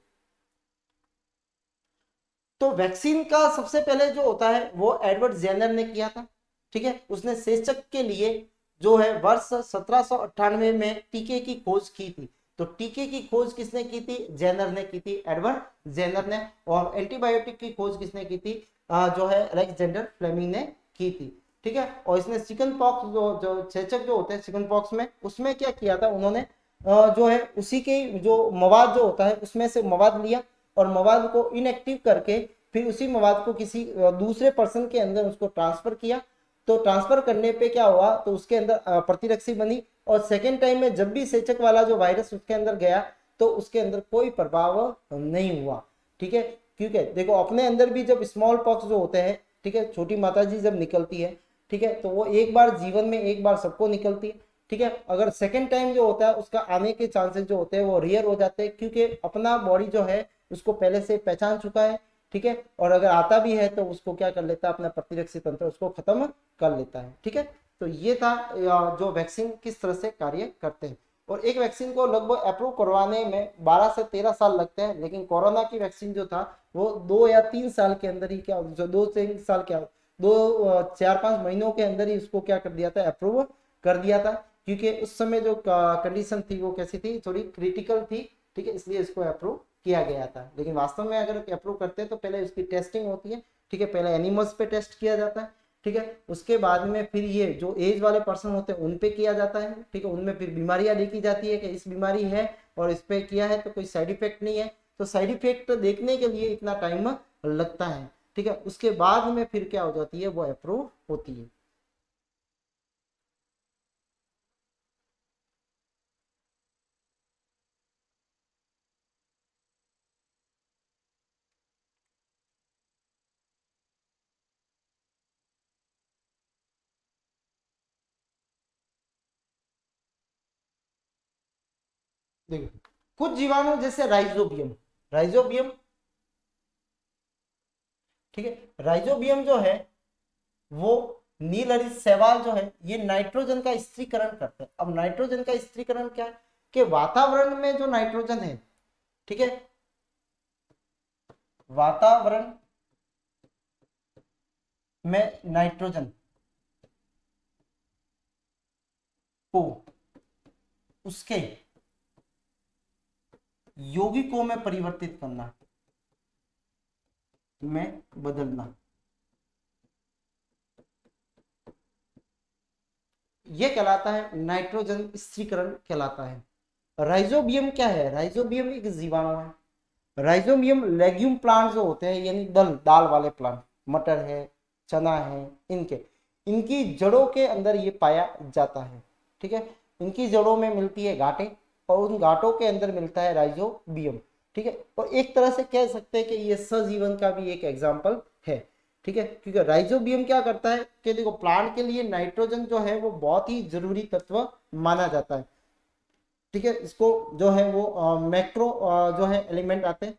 तो वैक्सीन का सबसे पहले जो होता है वो एडवर्ड जेनर ने किया था। ठीक है, उसने सेचक के लिए जो है वर्ष 1798 में टीके की खोज की थी। तो टीके की खोज किसने की थी, जेनर ने की थी, एडवर्ड जेनर ने। और एंटीबायोटिक की खोज किसने की थी, जो है अलेक्जेंडर फ्लेमिंग ने की थी। ठीक है, और इसने चिकन पॉक्स जो चेचक जो होते हैं चिकन पॉक्स में, उसमें क्या किया था उन्होंने, जो है उसी के जो मवाद जो होता है उसमें से मवाद लिया और मवाद को इनएक्टिव करके फिर उसी मवाद को किसी दूसरे पर्सन के अंदर उसको ट्रांसफर किया। तो ट्रांसफर करने पे क्या हुआ, तो उसके अंदर प्रतिरक्षी बनी और सेकेंड टाइम में जब भी सेचक वाला जो वायरस उसके अंदर गया तो उसके अंदर कोई प्रभाव नहीं हुआ। ठीक है, क्योंकि देखो अपने अंदर भी जब स्मॉल पॉक्स जो होते हैं, ठीक है, छोटी माताजी जब निकलती है, ठीक है, तो वो एक बार जीवन में एक बार सबको निकलती है। ठीक है, अगर सेकेंड टाइम जो होता है उसका आने के चांसेस जो होते हैं वो रेयर हो जाते हैं, क्योंकि अपना बॉडी जो है उसको पहले से पहचान चुका है। ठीक है, और अगर आता भी है तो उसको क्या कर लेता है, अपना प्रतिरक्षी तंत्र उसको खत्म कर लेता है। ठीक है, तो ये था जो वैक्सीन किस तरह से कार्य करते हैं। और एक वैक्सीन को लगभग अप्रूव करवाने में 12 से 13 साल लगते हैं, लेकिन कोरोना की वैक्सीन जो था वो 2 या 3 साल के अंदर ही क्या, जो 2 से 3 साल क्या, 4-5 महीनों के अंदर ही उसको क्या कर दिया था, अप्रूव कर दिया था, क्योंकि उस समय जो कंडीशन थी वो कैसी थी, थोड़ी क्रिटिकल थी। ठीक है, इसलिए इसको अप्रूव किया गया था। लेकिन वास्तव में अगर अप्रूव करते हैं तो पहले उसकी टेस्टिंग होती है। ठीक है, पहले एनिमल्स पे टेस्ट किया जाता है। ठीक है, उसके बाद में फिर ये जो एज वाले पर्सन होते हैं उन पे किया जाता है। ठीक है, उनमें फिर बीमारियां देखी जाती है कि इस बीमारी है और इस पे किया है तो कोई साइड इफेक्ट नहीं है। तो साइड इफेक्ट देखने के लिए इतना टाइम लगता है। ठीक है, उसके बाद में फिर क्या हो जाती है, वो अप्रूव होती है। देखिए, कुछ जीवाणु जैसे राइजोबियम, राइजोबियम, ठीक है, राइजोबियम जो है वो नील हरित शैवाल जो है ये नाइट्रोजन का स्त्रीकरण करते हैं। अब नाइट्रोजन का स्त्रीकरण क्या है, कि वातावरण में जो नाइट्रोजन है, ठीक है, वातावरण में नाइट्रोजन को उसके यौगिकों में परिवर्तित करना, में बदलना, यह कहलाता है नाइट्रोजन स्त्रीकरण कहलाता है। राइजोबियम क्या है, राइजोबियम एक जीवाणु है। राइजोबियम लेग्यूम प्लांट जो होते हैं, यानी दल दाल वाले प्लांट, मटर है, चना है, इनके इनकी जड़ों के अंदर ये पाया जाता है। ठीक है, इनकी जड़ों में मिलती है गांठें और उन गांठों के अंदर मिलता है राइजोबियम। ठीक है, और एक तरह से कह सकते हैं कि ये सजीवन का भी एक एग्जाम्पल है। ठीक है, क्योंकि राइजोबियम क्या करता है कि देखो प्लांट के लिए नाइट्रोजन जो है वो बहुत ही जरूरी तत्व माना जाता है। ठीक है, इसको जो है वो मैक्रो जो है एलिमेंट आते हैं,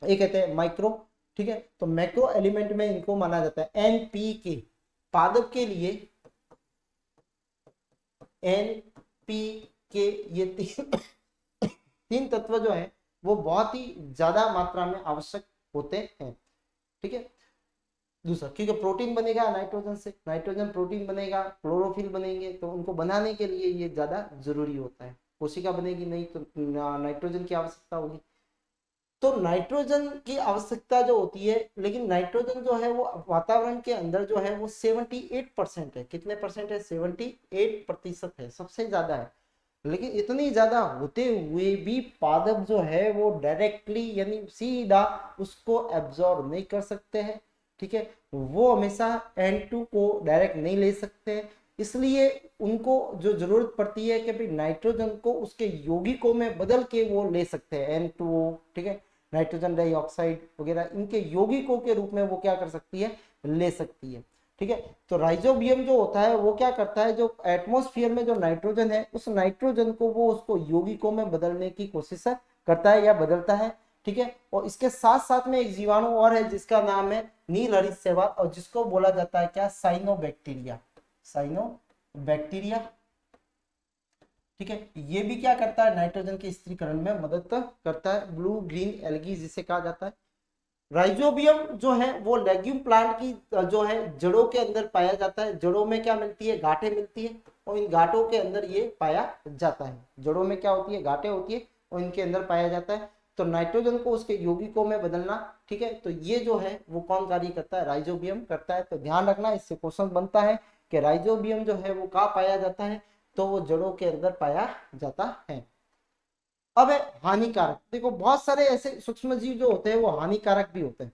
ये कहते हैं माइक्रो। ठीक है, तो मैक्रो एलिमेंट में इनको माना जाता है। एनपीके पादप के लिए एनपीके, ये तीन तत्व जो है वो बहुत ही ज्यादा मात्रा में आवश्यक होते हैं। ठीक है, दूसरा क्योंकि प्रोटीन बनेगा नाइट्रोजन से, नाइट्रोजन प्रोटीन बनेगा, क्लोरोफिल बनेंगे, तो उनको बनाने के लिए ये ज्यादा जरूरी होता है। कोशिका बनेगी नहीं तो नाइट्रोजन की आवश्यकता होगी। तो नाइट्रोजन की आवश्यकता जो होती है, लेकिन नाइट्रोजन जो है वो वातावरण के अंदर जो है वो 78% है। कितने परसेंट है? 78% है, सबसे ज्यादा है। लेकिन इतनी ज्यादा होते हुए भी पादप जो है वो डायरेक्टली यानी सीधा उसको एब्जॉर्ब नहीं कर सकते हैं। ठीक है, वो हमेशा N2 को डायरेक्ट नहीं ले सकते हैं, इसलिए उनको जो जरूरत पड़ती है कि भाई नाइट्रोजन को उसके यौगिकों में बदल के वो ले सकते हैं N2O। ठीक है, नाइट्रोजन डाइऑक्साइड वगैरह इनके यौगिकों के रूप में वो क्या कर सकती है? ले सकती है। ठीक है, तो राइजोबियम जो होता है वो क्या करता है, जो एटमॉस्फेयर में जो नाइट्रोजन है उस नाइट्रोजन को वो उसको यौगिकों में बदलने की कोशिश करता है या बदलता है। ठीक है, और इसके साथ साथ में एक जीवाणु और है जिसका नाम है नील हरित शैवाल, और जिसको बोला जाता है क्या? साइनोबैक्टीरिया। साइनोबैक्टीरिया। ठीक है, ये भी क्या करता है? नाइट्रोजन के स्थिरीकरण में मदद करता है। ब्लू ग्रीन एल्गी जिसे कहा जाता है। राइजोबियम जो है वो लेग्यूम प्लांट की जो है जड़ों के अंदर पाया जाता है। जड़ों में क्या मिलती है? गांठें मिलती है, और इन गांठों के अंदर ये पाया जाता है। जड़ों में क्या होती है? गांठें होती है, और इनके अंदर पाया जाता है। तो नाइट्रोजन को उसके यौगिकों में बदलना, ठीक है, तो ये जो है वो कौन कार्य करता है? राइजोबियम करता है। तो ध्यान रखना, इससे क्वेश्चन बनता है कि राइजोबियम जो है वो कहाँ पाया जाता है? तो वो जड़ों के अंदर पाया जाता है। अब है हानिकारक। देखो बहुत सारे ऐसे सूक्ष्म जीव जो होते हैं वो हानिकारक भी होते हैं।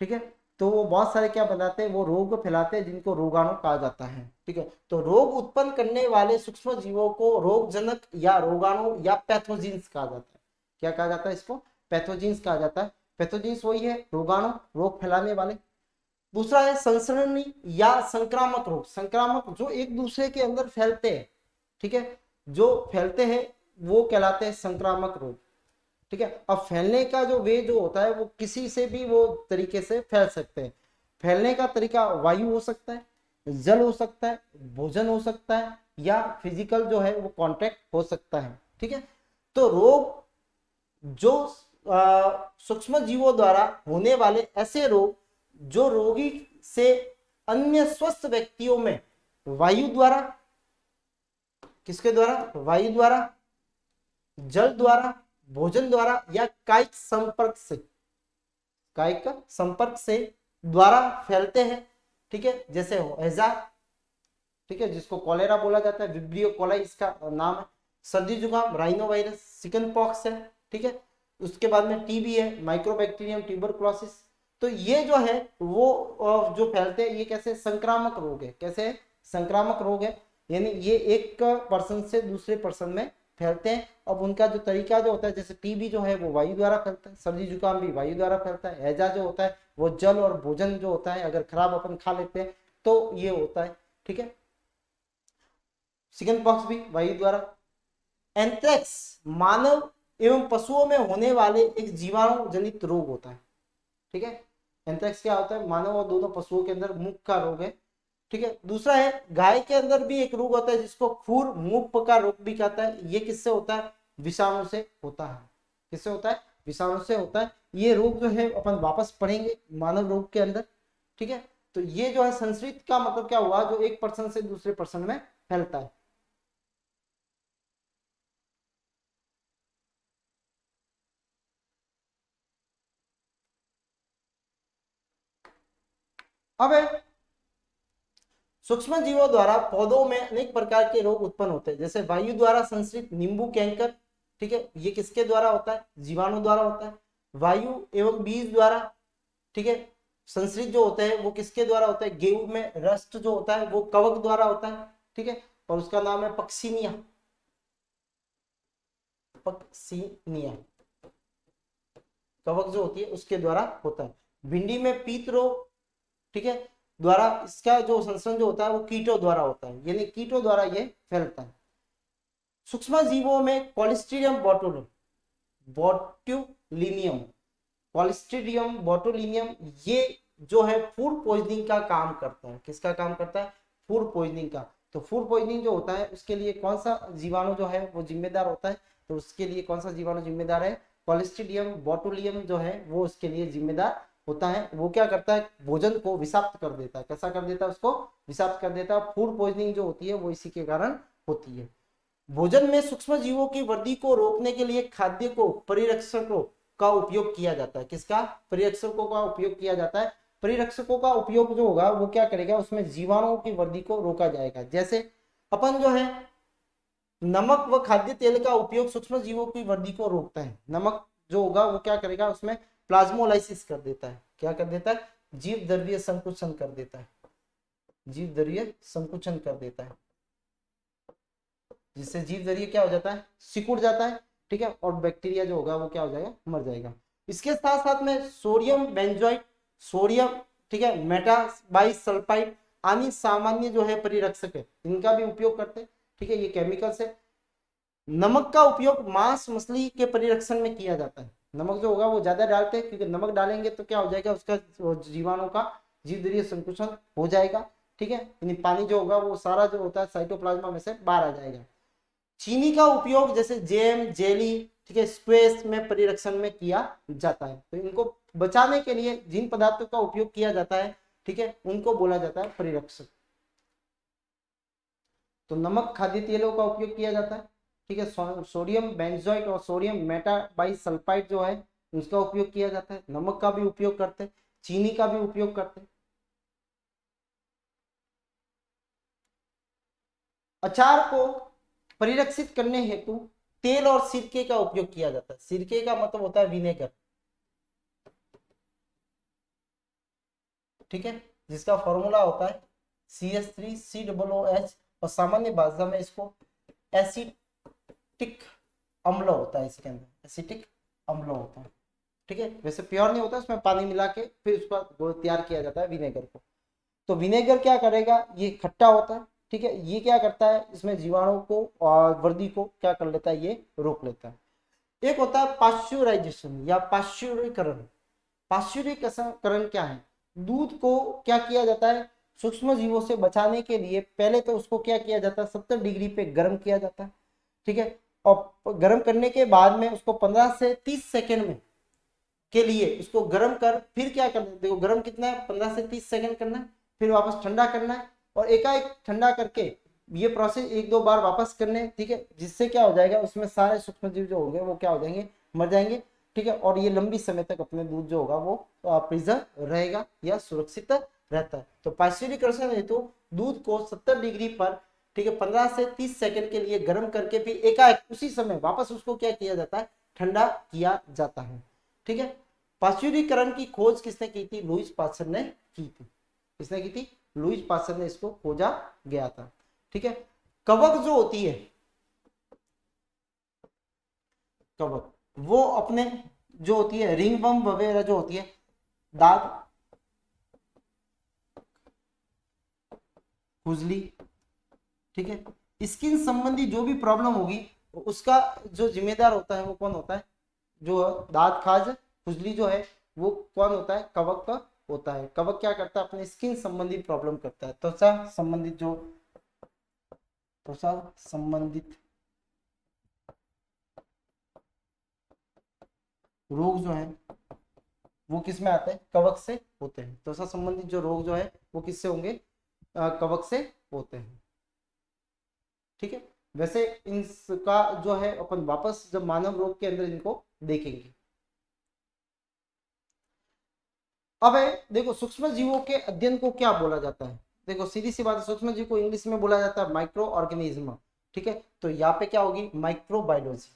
ठीक है, तो वो बहुत सारे क्या बनाते हैं? वो रोग फैलाते हैं जिनको रोगाणु कहा जाता है। ठीक है, तो रोग उत्पन्न करने वाले सूक्ष्म जीवों को रोगजनक या रोगाणु या पैथोजिन्स कहा जाता है। क्या कहा जाता है इसको? पैथोजिन्स कहा जाता है। पैथोजिन्स वही है रोगाणु, रोग फैलाने वाले। दूसरा है संसरणी या संक्रामक रोग। संक्रामक जो एक दूसरे के अंदर फैलते हैं। ठीक है, जो फैलते हैं वो कहलाते हैं संक्रामक रोग। ठीक है, अब फैलने का जो वे जो होता है वो किसी से भी वो तरीके से फैल सकते हैं। फैलने का तरीका वायु हो सकता है, जल हो सकता है, भोजन हो सकता है, या फिजिकल जो है वो कांटेक्ट हो सकता है। ठीक है, तो रोग जो सूक्ष्म जीवों द्वारा होने वाले ऐसे रोग जो रोगी से अन्य स्वस्थ व्यक्तियों में वायु द्वारा, किसके द्वारा? वायु द्वारा, जल द्वारा, भोजन द्वारा, या कायिक संपर्क से, कायिक संपर्क से द्वारा फैलते हैं। ठीक है, जैसे हैजा, ठीक है, जिसको कॉलेरा बोला जाता है, विब्रियो कोलाई इसका नाम है। सर्दी जुकाम राइनो वायरस, चिकन पॉक्स है। ठीक है, उसके बाद में टीबी है, माइक्रोबैक्टीरियम ट्यूबरकुलोसिस। तो ये जो है वो जो फैलते हैं ये कैसे? संक्रामक रोग है। कैसे? संक्रामक रोग है, यानी ये एक पर्सन से दूसरे पर्सन में फैलते हैं। अब उनका जो तरीका जो होता है, जैसे टीबी जो है वो वायु द्वारा फैलता है, सर्दी जुकाम भी वायु द्वारा फैलता है, हैजा जो होता है वो जल और भोजन जो होता है अगर खराब अपन खा लेते हैं तो ये होता है। ठीक है, चिकन पॉक्स भी वायु द्वारा। एंथ्रेक्स मानव एवं पशुओं में होने वाले एक जीवाणु जनित रोग होता है। ठीक है, एंथ्रेक्स क्या होता है? मानव और दोनों पशुओं के अंदर मुख का रोग है। ठीक है, दूसरा है गाय के अंदर भी एक रोग होता है जिसको खुर मुख का रोग भी कहता है। ये किससे होता है? विषाणु से होता है। किससे होता है? विषाणु से होता है। ये रोग जो है अपन वापस पढ़ेंगे मानव रोग के अंदर। ठीक है, तो ये जो है संस्कृत का मतलब क्या हुआ? जो एक पर्सन से दूसरे पर्सन में फैलता है। अब है सूक्ष्म जीवों द्वारा पौधों में अनेक प्रकार के रोग उत्पन्न होते हैं, जैसे वायु द्वारा संश्रित नींबू कैंकर। ठीक है, ये किसके द्वारा होता है? जीवाणु द्वारा होता है। वायु एवं बीज द्वारा, ठीक है, संश्रित जो होते हैं वो किसके द्वारा होता है? गेहूं में रस्ट जो होता है वो कवक द्वारा होता है। ठीक है, और उसका नाम है पक्सीनिया। पक्सीनिया कवक जो होती है उसके द्वारा होता है। भिंडी में पीत रोग, ठीक है, द्वारा इसका जो संक्रमण जो होता है वो कीटों द्वारा होता है, यानी कीटों द्वारा ये फैलता है। सूक्ष्म जीवों में कॉलिस्ट्रीडियम बोटुलिनियम, कॉलिस्ट्रीडियम बोटुलिनियम ये जो है फूड पॉइजनिंग का काम करता है। किसका काम करता है? फूड पॉइजनिंग का। तो फूड पॉइजनिंग जो होता है उसके लिए कौन सा जीवाणु जो है वो जिम्मेदार होता है? तो उसके लिए कौन सा जीवाणु जिम्मेदार है? कॉलिस्ट्रीडियम बोटुलियम जो है वो उसके लिए जिम्मेदार होता है। वो क्या करता है? भोजन को विषाक्त कर देता है। कैसा कर देता है? उसको विषाक्त कर देता है। फूड पॉइजनिंग जो होती है वो इसी के कारण होती है। भोजन में सूक्ष्म जीवों की वृद्धि को रोकने के लिए खाद्य को परिरक्षकों का उपयोग किया जाता है। किसका? परिरक्षकों का उपयोग किया जाता है। परिरक्षकों का उपयोग जो होगा वो क्या करेगा, उसमें जीवाणुओं की वृद्धि को रोका जाएगा। जैसे अपन जो है नमक व खाद्य तेल का उपयोग सूक्ष्म जीवों की वृद्धि को रोकता है। नमक जो होगा वो क्या करेगा, उसमें प्लाज्मोलाइसिस कर देता है। क्या कर देता है? जीव द्रव्य संकुचन कर देता है। जीव द्रव्य संकुचन कर देता है, जिससे जीव द्रव्य क्या हो जाता है? सिकुड़ जाता है। ठीक है, और बैक्टीरिया जो होगा वो क्या हो जाएगा? मर जाएगा। इसके साथ साथ में सोडियम बेंजोइट, सोडियम, ठीक है, मेटाबाइसल्फाइड आदि सामान्य जो है परिरक्षक है, इनका भी उपयोग करते हैं। ठीक है, ये केमिकल्स है। नमक का उपयोग मांस मछली के परिरक्षण में किया जाता है। नमक जो होगा वो ज्यादा डालते हैं, क्योंकि नमक डालेंगे तो क्या हो जाएगा, उसका जीवाणु का जीव द्रव्य संकुचन हो जाएगा। ठीक है, यानी पानी जो होगा वो सारा जो होता है साइटोप्लाज्मा में से बाहर आ जाएगा। चीनी का उपयोग जैसे जैम, जेली, ठीक है, स्क्वेश में परिरक्षण में किया जाता है। तो इनको बचाने के लिए जिन पदार्थों का उपयोग किया जाता है, ठीक है, उनको बोला जाता है परिरक्षक। तो नमक, खाद्य तेलों का उपयोग किया जाता है। ठीक है, सोडियम बेंजोइट और सोडियम मेटाबाइसल्फाइड जो है उसका उपयोग किया जाता है। नमक का भी उपयोग करते हैं, चीनी का भी उपयोग करते हैं। अचार को परिरक्षित करने हेतु तेल और सिरके का उपयोग किया जाता है। सिरके का मतलब होता है विनेगर। ठीक है, जिसका फॉर्मूला होता है CH3COOH, और सामान्य भाषा में इसको एसिटिक अम्ल होता है। इसके अंदर एसिटिक अम्ल होता है। ठीक है, वैसे प्योर नहीं होता, उसमें पानी मिला के फिर उसका तैयार किया जाता है विनेगर को। तो विनेगर क्या करेगा, ये खट्टा होता है। ठीक है, ये क्या करता है, इसमें जीवाणु को और वृद्धि को क्या कर लेता है, ये रोक लेता है। एक होता है पाश्चुराइजेशन या पाश्चुरीकरण। पाश्चुरीकरण क्या है? दूध को क्या किया जाता है, सूक्ष्म जीवों से बचाने के लिए पहले तो उसको क्या किया जाता है, 70 डिग्री पे गर्म किया जाता है। ठीक है, और गर्म करने के बाद में उसको 15 से 30 सेकेंड में के लिए उसको गर्म कर फिर क्या करना है, देखो गर्म कितना है, 15 से 30 सेकेंड करना है, फिर वापस ठंडा करना है, और एकाएक ठंडा करके ये प्रोसेस एक दो बार वापस करने। ठीक है, जिससे क्या हो जाएगा, उसमें सारे सूक्ष्म जीव जो होंगे वो क्या हो जाएंगे, मर जाएंगे। ठीक है, और ये लंबी समय तक अपने दूध जो होगा वो प्रिजर्व रहेगा या सुरक्षित रहता है। तो पाश्चुरीकरण हेतु दूध को 70 डिग्री पर, ठीक है, 15 से 30 सेकंड के लिए गर्म करके फिर एकाएक उसी समय वापस उसको क्या किया जाता है, ठंडा किया जाता है। ठीक है, पाश्चुरीकरण की खोज किसने की थी? लुईस पास्चर ने की थी। किसने की थी? लुईस पास्चर ने इसको खोजा गया था। ठीक है, कवक जो होती है, कवक वो अपने जो होती है रिंगवर्म वगैरह जो होती है, दाग, खुजली, ठीक है, स्किन संबंधी जो भी प्रॉब्लम होगी उसका जो जिम्मेदार होता है वो कौन होता है? जो दांत खाज खुजली जो है वो कौन होता है? कवक का होता है। कवक क्या करता है? अपने स्किन संबंधी प्रॉब्लम करता है। त्वचा संबंधित जो त्वचा संबंधित रोग जो है वो किस में आते हैं? कवक से होते हैं। त्वचा संबंधित जो रोग जो है वो किससे होंगे? कवक से होते हैं। ठीक है, वैसे इनका जो है अपन वापस जब मानव रोग के अंदर इनको देखेंगे। अब है देखो सूक्ष्म जीवों के अध्ययन को क्या बोला जाता है? देखो सीधी सी बात है, सूक्ष्म जीव को इंग्लिश में बोला जाता है माइक्रो ऑर्गेनिज्म। ठीक है, तो यहाँ पे क्या होगी? माइक्रोबायोलॉजी।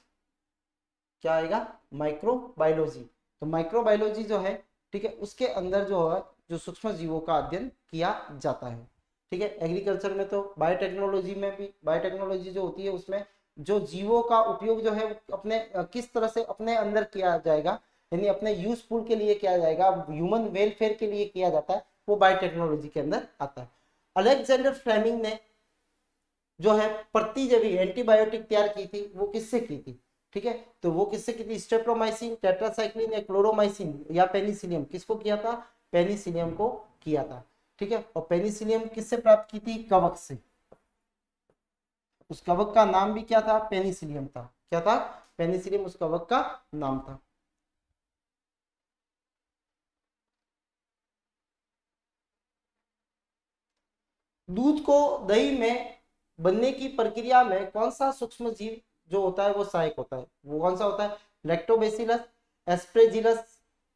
क्या आएगा? माइक्रोबायोलॉजी। तो माइक्रोबायोलॉजी जो है, ठीक है, उसके अंदर जो है जो सूक्ष्म जीवों का अध्ययन किया जाता है। ठीक है, एग्रीकल्चर में तो बायोटेक्नोलॉजी में भी, बायोटेक्नोलॉजी जो होती है उसमें जो जीवों का उपयोग जो है अपने किस तरह से अपने अंदर किया जाएगा, यानी अपने यूजफुल के लिए किया जाएगा, ह्यूमन वेलफेयर के लिए किया जाता है, वो बायोटेक्नोलॉजी के अंदर आता है। अलेक्जेंडर फ्लेमिंग ने जो है प्रतिजैवी एंटीबायोटिक तैयार की थी, वो किससे की थी? ठीक है, तो वो किससे की थी? स्ट्रेप्टोमाइसिन, टेट्रासाइक्लिन या क्लोरोमाइसिन या पेनिसिलियम, किसको किया था? पेनिसिलियम को किया था। ठीक है, और पेनिसिलियम किससे प्राप्त की थी? कवक से। उस कवक का नाम भी क्या था? पेनिसिलियम था। क्या था? पेनिसिलियम उस कवक का नाम था। दूध को दही में बनने की प्रक्रिया में कौन सा सूक्ष्म जीव जो होता है वो सहायक होता है? वो कौन सा होता है? लैक्टोबैसिलस, एस्पेजिलस,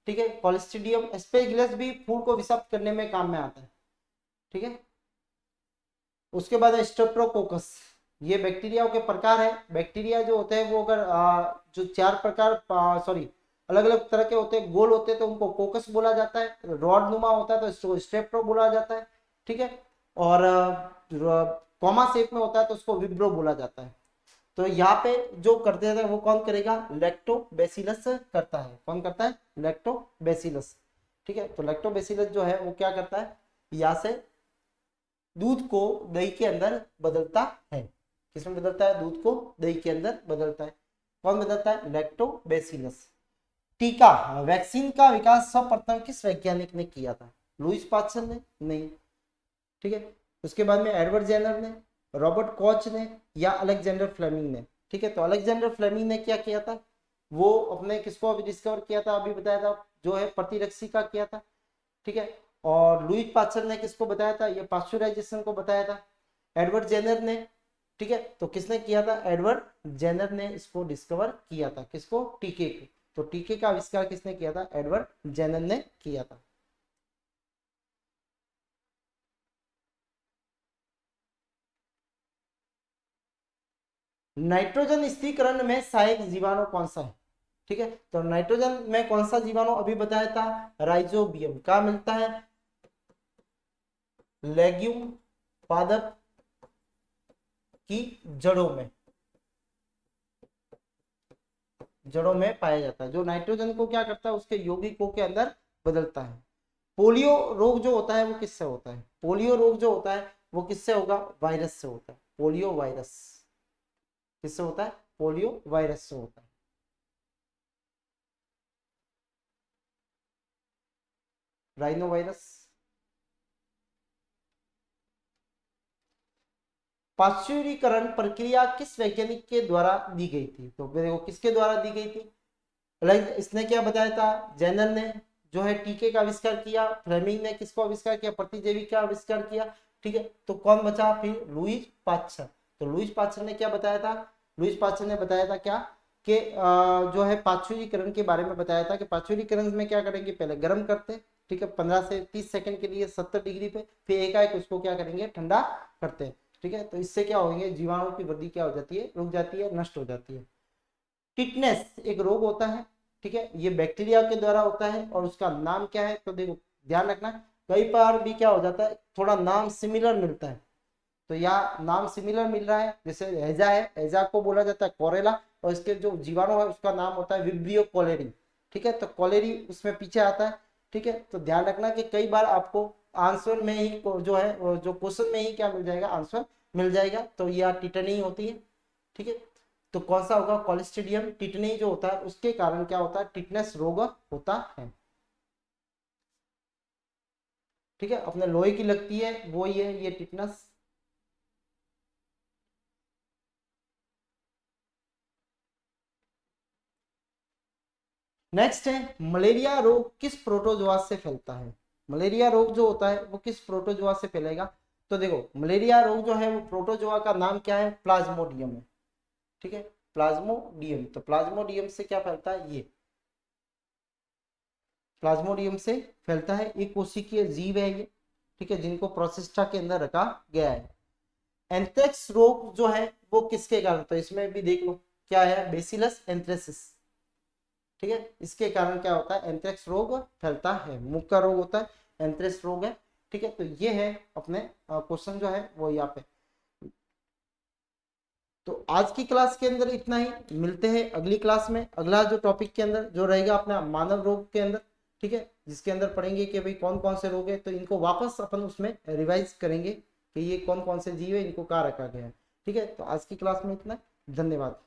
ठीक है, कॉलिस्ट्रीडियम। एस्पेजिलस भी फूड को विषाक्त करने में काम में आता है, ठीक है। उसके बाद है स्ट्रेप्टोकोकस, ये बैक्टीरियाओं के प्रकार है। बैक्टीरिया जो होते हैं वो अगर जो 4 प्रकार, सॉरी, अलग अलग तरह के होते हैं, गोल होते हैं तो उनको कोकस बोला जाता है, रॉड नुमा होता है तो इसको स्ट्रेप्टो बोला जाता है, ठीक है। और कॉमा शेप में होता है तो उसको विब्रो बोला जाता है। तो यहाँ पे जो करते थे वो कौन करेगा, लैक्टोबैसिलस करता है। कौन करता है, लैक्टोबैसिलस, ठीक है। तो लैक्टोबैसिलस जो है वो क्या करता है, यहाँ से दूध को दही के अंदर बदलता है। किसमें बदलता है, दूध को दही के अंदर बदलता है। कौन बदलता है, लैक्टोबैसिलस। टीका, वैक्सीन का विकास सर्वप्रथम किस वैज्ञानिक ने किया था, लुईस पास्चर ने, नहीं, ठीक है। उसके बाद में एडवर्ड जेनर ने, रॉबर्ट कॉच ने, या अलेक्जेंडर फ्लेमिंग ने, ठीक है। तो अलेक्जेंडर फ्लेमिंग ने क्या किया था, वो अपने किसको अभी डिस्कवर किया था, अभी बताया था, जो है प्रतिरक्षी का किया था, ठीक है। और लुईस पास्चर ने किसको बताया था, ये पास्चुराइजेशन को बताया था। एडवर्ड जेनर ने, ठीक है, तो किसने किया था, एडवर्ड जेनर ने इसको डिस्कवर किया था, किसको, टीके को। तो टीके का आविष्कार किसने किया था, एडवर्ड जेनर ने किया था। नाइट्रोजन स्थिरीकरण में सहायक जीवाणु कौन सा है, ठीक है। तो नाइट्रोजन में कौन सा जीवाणु अभी बताया था, राइजोबियम का मिलता है लेग्यूम पादप की जड़ों में, जड़ों में पाया जाता है। जो नाइट्रोजन को क्या करता है, उसके यौगिकों के अंदर बदलता है। पोलियो रोग जो होता है वो किससे होता है, पोलियो रोग जो होता है वो किससे होगा, वायरस से होता है। पोलियो वायरस किससे होता है, पोलियो वायरस से होता है। Rhino virus. पाश्चुरीकरण प्रक्रिया किस वैज्ञानिक के द्वारा दी गई थी, तो देखो किसके द्वारा दी गई थी, इसने क्या बताया था, जेनर ने जो है टीके का आविष्कार किया, फ्लेमिंग ने किसको आविष्कार किया, प्रतिजैविक का आविष्कार किया, ठीक है। तो कौन बचा फिर, लुईस पास्चर। तो लुईस पास्चर ने क्या बताया था, लुईस पास्चर ने बताया था क्या कि जो है पाश्चुरीकरण के बारे में बताया था कि पाश्चुरीकरण में क्या करेंगे, पहले गर्म करते, ठीक है, 15 से 30 सेकंड के लिए 70 डिग्री पे, फिर एकाएक उसको क्या करेंगे, ठंडा करते हैं, ठीक है। तो इससे क्या होंगे, जीवाणु की वृद्धि क्या हो जाती है, रुक जाती है, नष्ट हो जाती है। टिटनेस एक रोग होता है, ठीक है, ये बैक्टीरिया के द्वारा होता है और उसका नाम क्या है, तो देखो ध्यान रखना, कई बार भी क्या हो जाता है, थोड़ा नाम सिमिलर मिलता है। तो यहाँ नाम सिमिलर मिल रहा है, जैसे हैजा है, हैजा को बोला जाता है कोरेला, और इसके जो जीवाणु है उसका नाम होता है विब्रियो कोलेरी, ठीक है। तो कोलेरी उसमें पीछे आता है, ठीक है। तो ध्यान रखना कि कई बार आपको आंसर में ही जो है, जो क्वेश्चन में ही क्या मिल जाएगा, आंसर मिल जाएगा। तो यह टिटनी होती है, ठीक है। तो कौन सा होगा, कॉलिस्ट्रीडियम टिटनी जो होता है उसके कारण क्या होता है, टिटनेस रोग होता है, ठीक है। अपने लोहे की लगती है वो ही है ये टिटनस। नेक्स्ट है, मलेरिया रोग किस प्रोटोजोआ से फैलता है, मलेरिया रोग जो होता है वो किस प्रोटोजोआ से फैलेगा। तो देखो मलेरिया रोग जो है वो प्रोटोजोआ का नाम क्या है, प्लाज्मोडियम है, ठीक है, प्लाज्मोडियम। तो प्लाज्मोडियम से क्या फैलता है, ये प्लाज्मोडियम से फैलता है। एक कोशिकीय जीव है ये, ठीक है, जिनको प्रोसिस्टा के अंदर रखा गया है। एंथ्रेक्स रोग जो है वो किसके कारण, तो इसमें भी देख लो क्या है, बेसिलस एंथ्रेसिस, ठीक है, इसके कारण क्या होता है, एंथ्रेक्स रोग फैलता है, मुख का रोग होता है, एंथ्रेक्स रोग है, ठीक है। तो ये है अपने क्वेश्चन जो है वो यहाँ पे। तो आज की क्लास के अंदर इतना ही, मिलते हैं अगली क्लास में, अगला जो टॉपिक के अंदर जो रहेगा अपना मानव रोग के अंदर, ठीक है, जिसके अंदर पढ़ेंगे कि भाई कौन कौन से रोग है, तो इनको वापस अपन उसमें रिवाइज करेंगे कि ये कौन कौन से जीव है, इनको कहाँ रखा गया है, ठीक है। तो आज की क्लास में इतना, धन्यवाद।